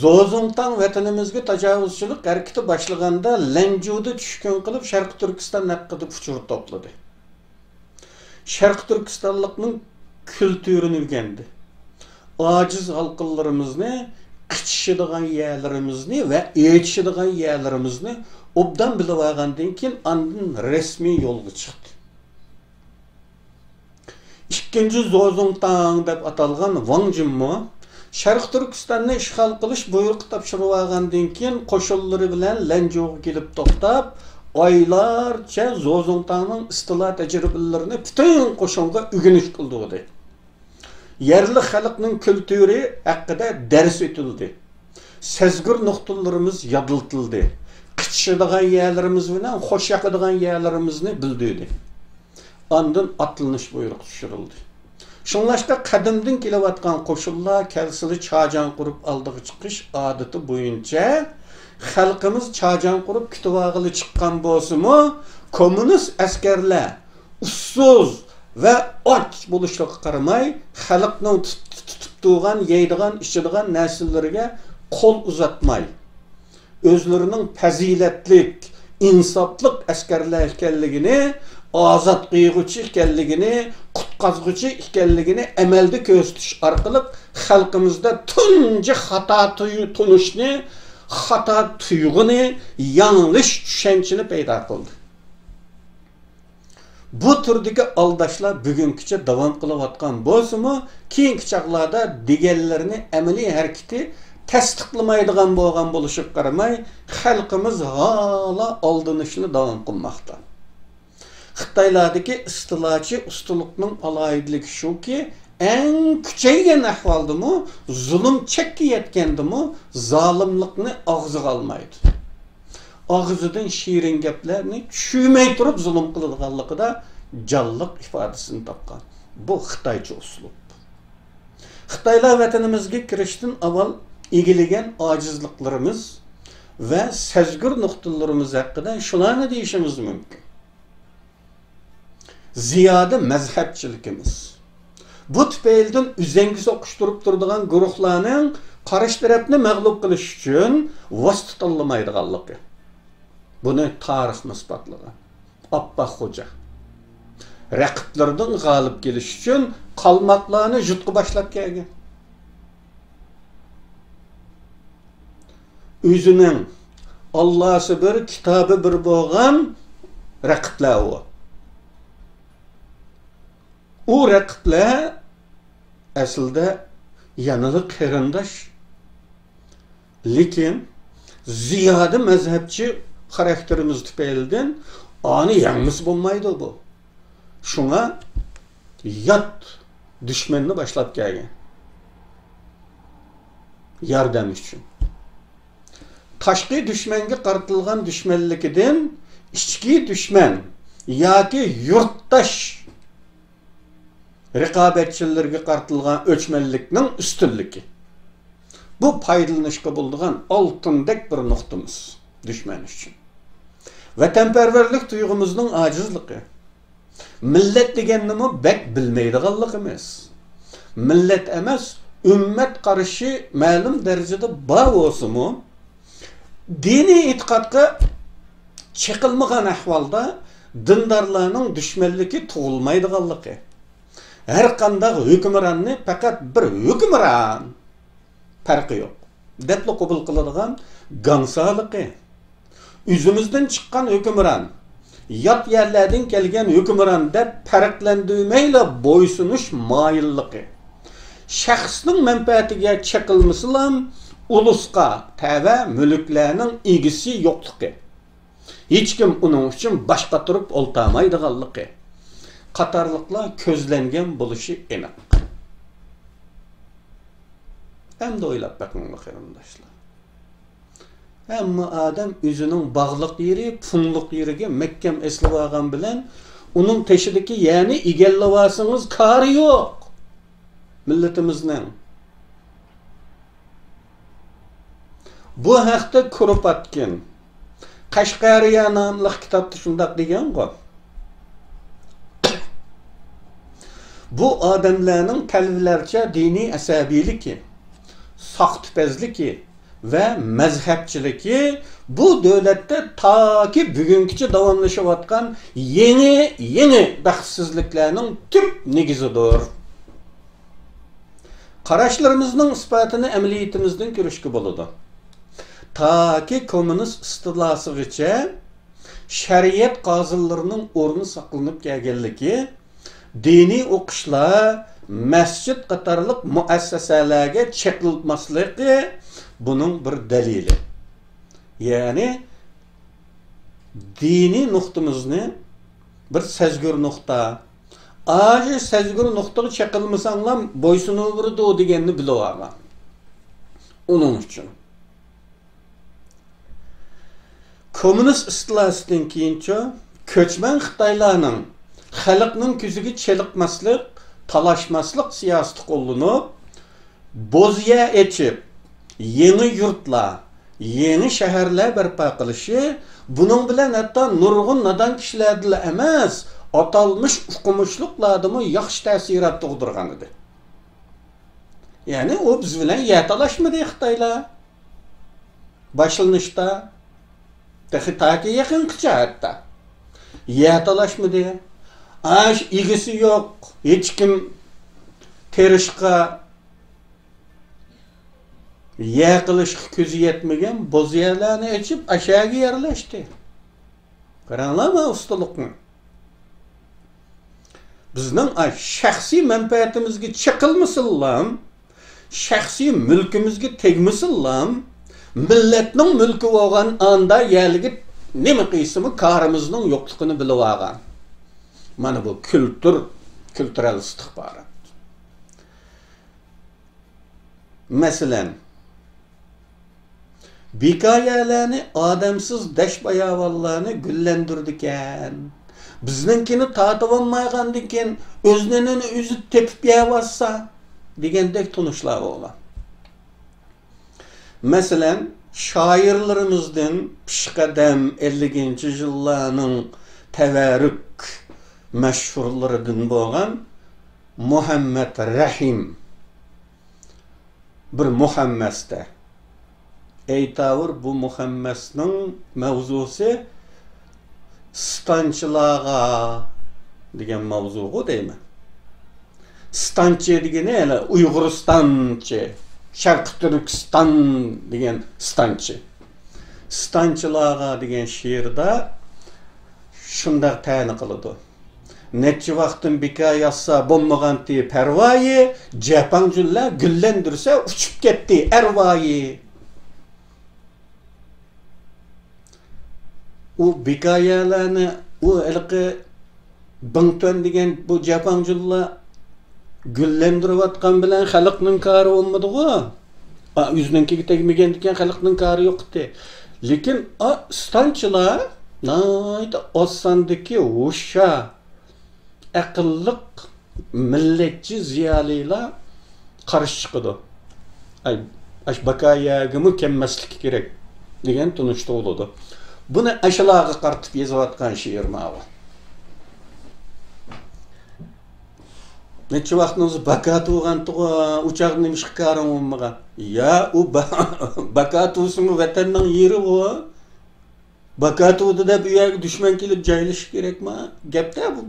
A: Zozongtan vatanimizga tajovuzchilik harakati boshlaganda Lanjuda tushkun qilib Sharq Turkiston haqida uchur to'pladi. Sharq Turkistonlikning kültürünü o'rgandi. Ojiz xalqlarimizni, qichishadigan yerlarimizni va etishadigan yerlarimizni obdan bilib olgandan keyin andin rasmiy yo'lga chiqdi. Ikkinchi Zozongtan deb atalgan Wang Jingmo Sharq Turkiston'ni ishg'ol qilish buyruq topshirib olgandan keyin qo'shinlari bilan Lanjuga kelib to'xtab, oylarcha Zozongtanning istilo tajribalarini butun qo'shinga o'rganish qildi. Yerli xalqning kulturi haqida dars o'tildi. Sezgir nuqtalarimiz yodlatildi. Qichishadigan yerlarimiz bilan xo'sh yoqadigan yerlarimizni bildirdi. Ondan atlanish buyruq tushirildi. Şunlaşqa qadimdan kelayotgan qo'shinlar kelsili chajan qurib oldiga chiqish odati bo'yicha xalqimiz chajan qurib kutuvag'ili chiqqan bo'lsa-mu, kommunist askarlar ussuz va och bo'lishiga qaramay xalqning tutib turgan, yeydigan, ichadigan narslarga qo'l uzatmay, o'zlarining fazilatlik, insoflik askarlar ekanligini, azat qiyğuchi ekanligini, qutqazg'uchi ekanligini amalda ko'rsatish orqali xalqimizda tunji xato tunishni, xato tuyg'uni, yanglish tushunchani paydo qildi. Bu turdagi aldashlar bugungacha davom qilayotgan bo'lsa-mu, keyingi chaqlarda deganlarini amaliy harakati tasdiqlamaydigan bo'lgan bo'lishiga qaramay, xalqimiz hala aldanishni davom qilmoqda. Xitoylardagi istilochi ustulikning aloyidligi shuki, en küçeygen ahvaldımı, zulüm çekki yetkendimi, zalimlikni ağzıga almaydı. Ağzıdan şirin geplerini çüymey turup zulüm kılınganlıkta canlılık ifadesini tapkan. Bu Xitaycha uslup. Xitaylar vatanimizga kirishdan avval egiligen acizliklarimiz ve sezgür noktalarımız hakkında şularını deyişimiz mümkün. Ziyade mezhepçilikimiz. Bu tüpeylden üzengisi okuşturup durduğun guruhlarının karşı tarafını mağlup kılış için vasıt tanımaydıganlığı. Bunu tarih ispatlagan. Abbaq Hoca. Raqiblerden galip geliş için kalmaklarını jutqu başlap kelgen. Özünün Allah'sı bir kitabı bir boğan raqibler o. O raqibler aslında yanılı qerindaş, lekin ziyade mezhepçi karakterimiz tüpeyilden anı yanmış bulmaydı bu. Şuna yat düşmanını başlap gelgen. Yardım için. Taşqi düşmanga qartılgan düşmanligidan içki düşman yoki yurtdosh raqobatchilarga qartılgan o'chmanlikning ustunligi. Bu paydalanishga bo'lgan oltindek bir nuqtamiz düşman uchun. Vatanparvarlik tuyg'umizning ajizligi. Millat deganni bek bilmaydiganligimiz. Millat emas, ummat qarashi ma'lum darajada bor bo'lsa-mu, dini itiqadga çekilmeyen ahvalda dindarlarının düşmanlığı tuğulmaydıganlığı. Her kandak hükümranını fakat bir hükümran farkı yok. Depli kabul kılıdığan gansalığı. Üzümüzden çıkan hükümran, yat yerlerden gelgen hükümran dep farklandırmayla boysunuş mayıllığı. Şahsının menfaatiga çekilmesiyle ulusqa tava mülüklerinin ilgisi yokluğu. Hiç kim onun için başka durup oltamaydıganlığı. Qatarlıqlar közlengen buluşu enak. Hem de oylap bakın qarindaşlar. Hem adam özünün bağlıq yeri, punluq yeriga mekkem eslib olgan bilen onun teşideki yani egellabasınız karı yok. Milletimizden. Bu haqda Kuropatkin Qashqariya nomli kitobda shundoq degan qo'y. Bu odamlarning qalblarcha diniy asabiyligi, soxtipazligi ve mazhabchiligi bu davlatda toki bugungacha davomlashayotgan yeni baxtsizliklarning tüp negizidir. Qarashlarimizning isbotini amaliyatimizdan ko'rishga bo'ladi. Ta ki komünist istilasıgıca şeriyet qazıllarının ornu saqlanıp gelgenligi, dini o'qishlar, masjid qatarlıq muassasalarga çekilmasligi bunun bir delili. Yani dini nuqtamizni bir sezgür nuqta, acı sezgür nuqtaga çekilmasanlar boysunuverdi o deganni bilib olgan. Onun için komünist istilasından keyincha köçmen Xitaylarning xalqning ko'ziga cheliqmaslik, talashmaslik siyosati qo'llanib, bo'zya echib, yeni yurtlar, yeni shaharlar barpo qilishi, buning bilan hatto nurg'un nodon kishilarga emas, atalmış o'qimishliklarga yaxshi ta'sirot tug'dirgan edi. Ya'ni o biz bilan yatalashmadi Xitaylar. Başlanışda Taki yakın kıça hatta. Yatalaşmadı. Aş ilgisi yok. Hiç kim terişka yakılış közü yetmegen boziyarlarını açıp aşağı yerleşti. Karanlar mı ustalık mı? Bizden şahsi menfaatimizge çekilmesinlam, şahsi mülkümüzge tegmesinlam, milletning mülkü olgan anda yerligi nima qismi karimizning yo'qligini bilib olgan. Mana bu kültürel istihbarat. Mesela bikayalarni odamsiz dashbayavallarni gullandirdikan. Bizninkini tatib olmaygandan keyin o'zini o'zi tepib yeyapsa degandek tunishlar bo'lgan. Mesela şairlerimizden pişqadam 50-yillarning təvərrük məşhurlarından bo'lgan Muhammed Rahim bir muhammasda aytavur, bu muhammasning mavzusi stanchilarga degan mavzugu deymi. Stanchi degani hali Uyg'uristonchi, Sharq Turkiston degan stanchi. Stanchilarga degan she'rda shunday ta'yin qiladi. Neçe vaqtin bika yazsa bo'lmaganti parvoyi, japanjulla gullandirsa uchib ketdi arvoyi. U bikayalarni u ilqi Bington degan bu japanjulla gullandirayotgan bilan xalqning kari olmadi-ku. Yüzününki tegmagan ekan xalqning kari yo'qdi. Lekin stanchilar nayda osandaki o'sha aqlliq millatchi ziyolilar qarshi chiqdi. Ash bakayaga mukammaslik kerak degan tunishda bo'ldi. Buni ashlarga qartib yozayotgan she'r ma'lum. Neçe vaqtınız bakat bo'lgan-tig'i uchoqni nimish qaram olmagan. Ya u bakat o'simi vatanning yeri bu. Bakat o'di deb u yerga dushman kelib joylash kerakmi? Gapda bu.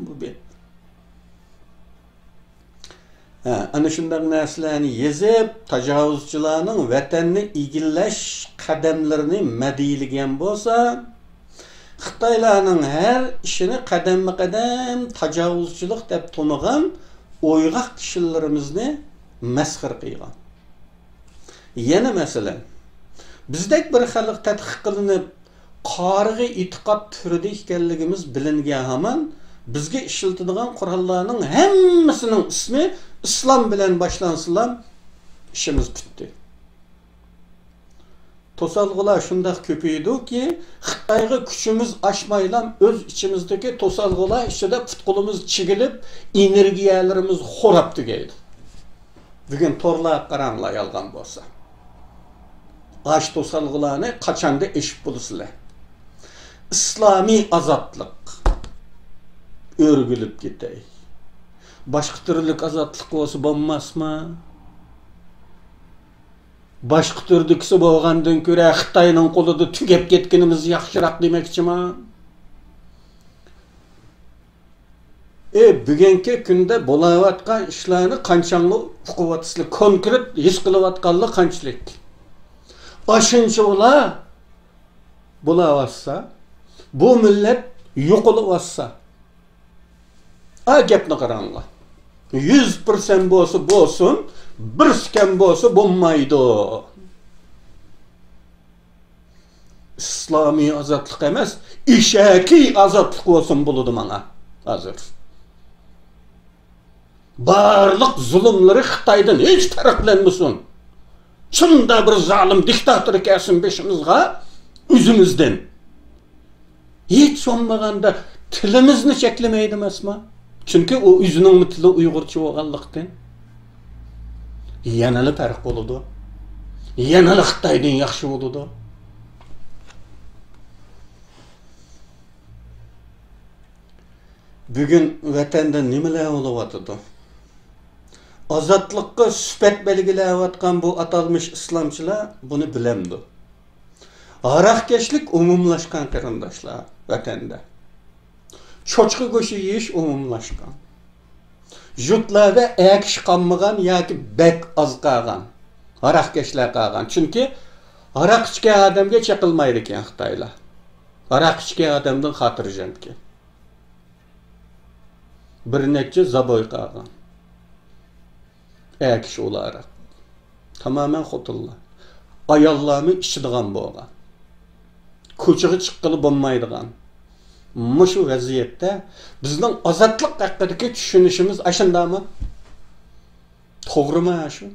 A: Ana shunday narsalarni yezib, tajovuzchilarning vatanni egillash qadamlarini madiylagan bo'lsa, Xitoylarning har ishini qadam-qadam tajovuzchilik deb to'nigan o'yg'oq kishilarimizni masxir qilgan. Yana masalan, bizdek bir xalq tadqiq qilinib, qoriga e'tiqod turida ekanligimiz bilingan hamon bizga ishiltidigan qurollarning hammasining ismi islom bilan boshlansalar ishimiz bitdi. To'salg'ular shunday ko'paydi-ki, Xitoyga kuchimiz oshmaylam o'z ichimizdagi to'salg'ular ichida putqulimiz chigilib, energiyalarimiz xo'rab tugaydi. Bugun torlar qaranglar yolg'on bo'lsa. Ash to'salg'ularni qachonda eshib bo'lasizlar. İslami azatlık örgülüp gitey. Başka türlük azatlık olsa bo'lmas mı? Başka türlükse bo'lgandan ko'ra Xitoyning qo'lida tugab ketganimiz yaxshiroq demoqchimi? Bugungi kunda bo'layotgan ishlarni qanchalik uqyapsizlar, konkret his qilayotganlar qanchalik? Oshuncha ular bo'layotsa, bu millat yo'qolyapsa, gapni qaranglar. 100% bo'lsa bo'lsin, bir skan bo'lsa bo'lmaydi. İslami azatlık emas, ishaki azatlık bo'lsin bo'ladi mana hozir. Barliq zulmlari Xitoydan hech farqlanmasin. Shunda bir zalim diktator kelsin beshimizga o'zimizdan. Hech bo'lmaganda tilimizni cheklamaydi emasmi? Chunki u o'zining tili Uyg'urcha bo'lganlikdan. Yanali farq bo'ladi. Yanali Xitoydan yaxshi bo'ladi. Bugün vatanda nimalar bo'layotdi? Azatlıkka süpet belgilayotgan bu atalmış İslamçılar bunu bilemdi. Arakkeşlik umumlaşkan qarindoshlar vatanda. Çoçqi go'shi yeyish umumlaşkan. Jutlarda akish qolmagan yoki bek oz qolgan. Arakkeşlar qolgan. Chunki aroq ichgan odamga chaqilmaydi ekan Xitoylar. Aroq ichgan odamdan xotirjam ekan. Bir necha zaboy qolgan. Kishi olarak tamamen xotinlar. Ayollarni ichidigan bo'lgan. Ko'chaga chiqqili bo'lmaydigan. Mushu vaziyatda bizning ozodlik haqidagi tushunishimiz ashundami? To'g'rimi shu?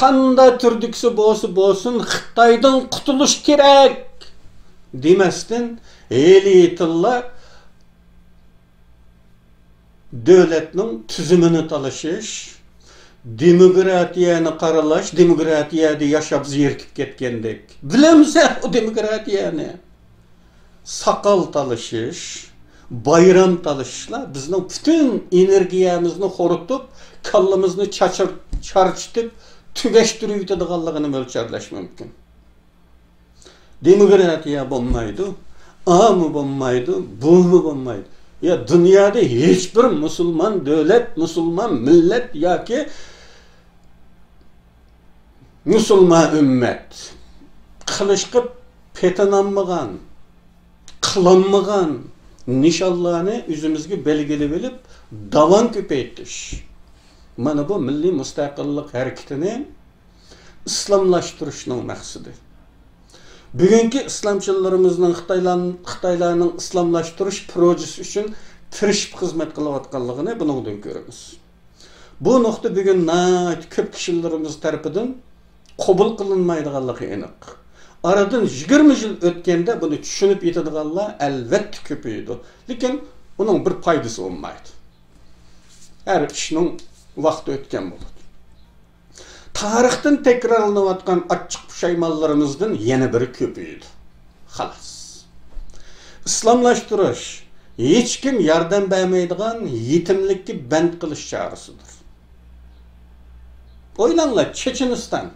A: qanda türdüksü bolsun Xitaydan qutulish kerak demesden elitilla devletning tüzümünü talashish, demokratiyani qaralash, demokratiyada yashab zerikib ketgandek. Bilamiz o demokratiyani. Saqal talashish, bayram talashishlar bizning bütün energiyamizni xo'ritib, kallamizni charchitib, tugashtirib yetadiganligini o'lcharlash mumkin. Demokratiya bo'lmaydi, amı bo'lmaydi, bu'mi bo'lmaydi. Ya dünyada hiçbir Müslüman devlet, Müslüman millet ya ki Müslüman ümmet kılışkı petananmagan, kılanmagan nişanlarını yüzümüzge belgeli bilip davan köpeytiş. Mana bu milli müstakillik hareketini İslamlaştırışının maksidi. Bugünkü İslamçılarımızın Xitaylarning İslamlaştırış projesi için tirishib xizmat qilayotganligini buningdan ko'ramiz. Bu nuqta bugun ko'p kishilarimiz tarafidan qabul qilinmaydiganligi aniq. Aradan 20 yil o'tganda buni tushunib yetadiganlar albatta ko'paydi. Lekin uning bir foydasi bo'lmaydi. Har ishning vaqti o'tgan bo'ladi. Tarixten tekrarlanayotgan açık puşaymanlarımızdan yeni biri köpüydü. Xalas. İslamlaştırış hiç kim yardım vermeydigan yetimlikki band qilish çağrısıdır. Oylanlar Çeçenistan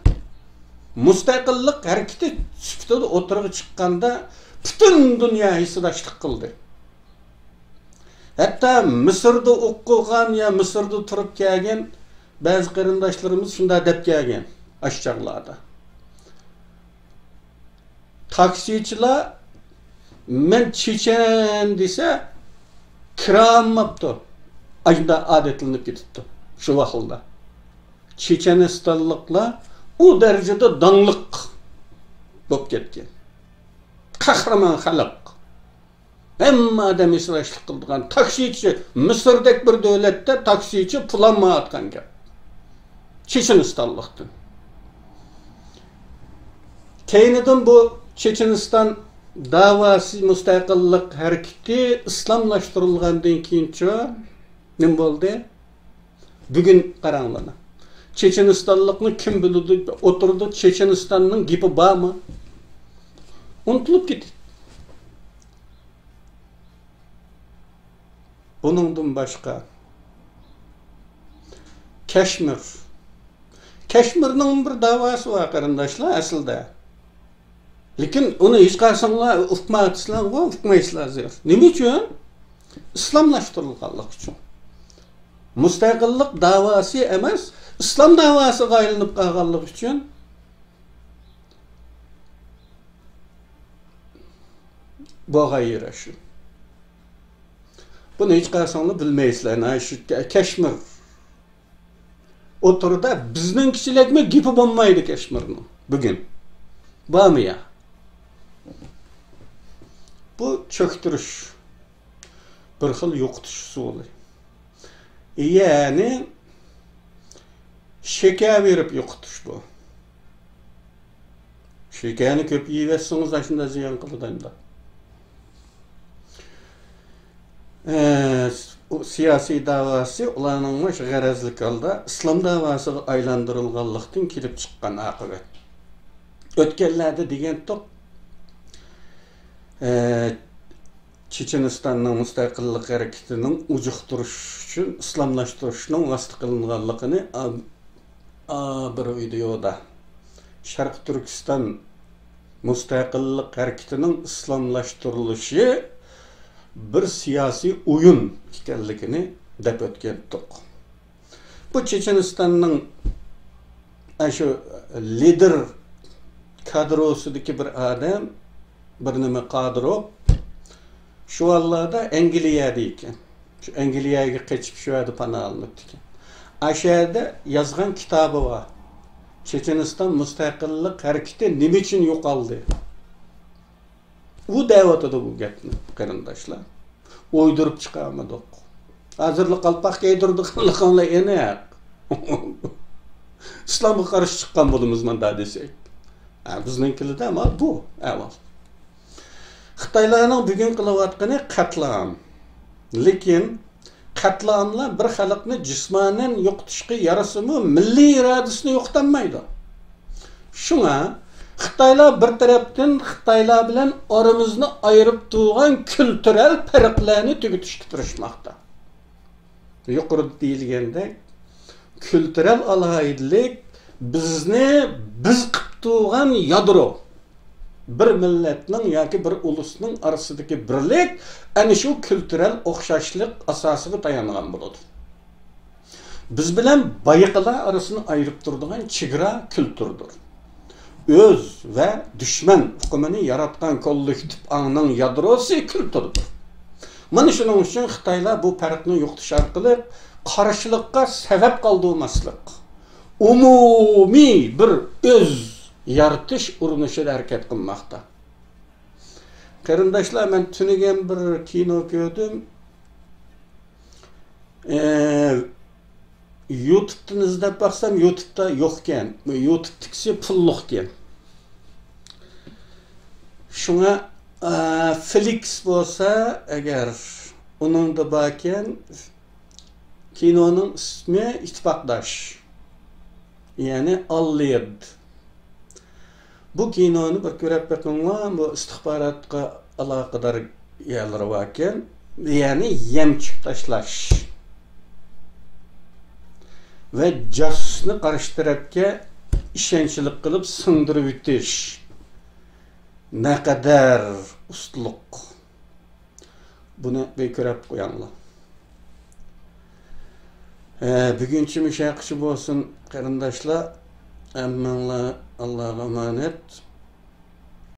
A: müstakillik hareketi süptede oturuğa çıkkanda bütün dünya hissedaşlık kıldı. Hatta Mısır'da okugan ya Mısır'da turup kelgen bazı qarindoshlarimiz shunda deb kelgan aşçaqlarda. Taksichilar men chechen desa kiramapti. Ajda odatlanib ketibdi. Shu vaqtda. Chechenistonliklar u darajada dangliq bo'lib ketgan. Qahramon xalq. Hamma odam isroshlik qilgan taksichi Misrdek bir davlatda taksichi pul olmayotgan gap. Çeçenistanlıktı. Keynidan bu Çeçenistan davası müstakillik hareketi İslamlaştırılgandan keyinçe ne oldu? Bugün qaranglar. Çeçenistanlıkni kim bildi? Oturdu Çeçenistanның gipi var mı? Unutulup gitti. Bunundan başka Keşmir'nin bir davası var qarindoshlar aslida. Lekin uni hech qachonlar uqmaysizlar zor. Nima uchun? İslamlaştırılganlik uchun. Mustaqillik davası emas, İslam davasiga aylanib qolganlik uchun bo'g'ayira shu. Buni hech qachonlar bilmaysizlar. Shu Keşmir oturda bizning kichilikmi gipi bo'lmaydi Keşmirning bugün. Bormi ya? Bu çöktürüş. Bir xil yo'qotish usuli. Yani şeker verip yo'qotish bu. Şekerni ko'p yeyversiniz, shunda ziyon qiladi. O siyasi davası ulanılmış g'arazlik holda İslam davasıga aylandırılganlıktan kelib chiqqan aqibet. O'tganlarda degan to'q Çeçenistanның müstakillik hareketinin ujuqtirish uchun İslamlaştırışning vosita qilinganligini bir videoda Sharq Turkiston müstakillik hareketinin İslamlaştırılışı bir siyasi oyun ekanligini deb o'tgandik. Bu Çeçenistanның shu lider kadrosidagi bir adam, bir nima Qadirov şu vallada Angliyada ekan. Şu Angliyaga qochib shu yerda panoh olibdi ekan. Aşağıda yazgan kitobi var. Çeçeniston müstakillik hareketi nima uchun yo'qoldi? Bu da'vatida bu gapni qarindoshlar. O'ydirib chiqarmadik. Hozirlik qalpoq kiydirdiganliginglar aniq. İslamga qarşı chiqqan bolumuz manda desek. Bizninkilerde ama bu avval. Xitoylarning bugun qilayotgani qatlam. Lekin qatlamlar bir xalqni jismonan yo'qotishga yarasimi milliy irodasini yo'qotmaydi. Şuna Xitoylar bir tarafdan Xitoylar bilan oramizni ayirib turgan kültürel farqlarni tugutishga tirishmoqda. Yuqorida deyilgandek, kültürel alayidlik bizni biz qilib turgan yadro. Bir millatning yoki bir ulusning orasidagi birlik ana shu kültürel o'xshashlik asosiga tayangan bo'ladi. Biz bilan bayiqlar orasini ayirib turadigan chegara kültürdir. Öz ve düşman hukmini yaratgan kollektiv angning yadrosi kültürdir. Mana shuning uchun Xitoylar bu farqni yo'qotish orqali qarshilikqa sabab qoldirmaslik, umumiy bir öz yaratish urinishida harakat qilmoqda. Qarindoshlar, men tunigan bir kino ko'rdim. YouTube'dan izlab baksam YouTube'da yo'qkan. YouTube'dikisi pulliq ekan. Şuna Felix bo'lsa, agar uningda borkan, kinoning ismi İttifaqdosh. Yani Alled. Bu kinoni bir ko'rib bakinglar, bu istixborotga aloqador yerlar borkan, yani yemchik tashlash ve casusni qarshi tarafga ishonchlik qilib singdirib o'tish. Ne kadar ustluk. Bunu bir ko'rib qo'yinglar. Bugunchi müşaqishi bo'lsin qarindoshlar. Hammanglar Allohga emanet.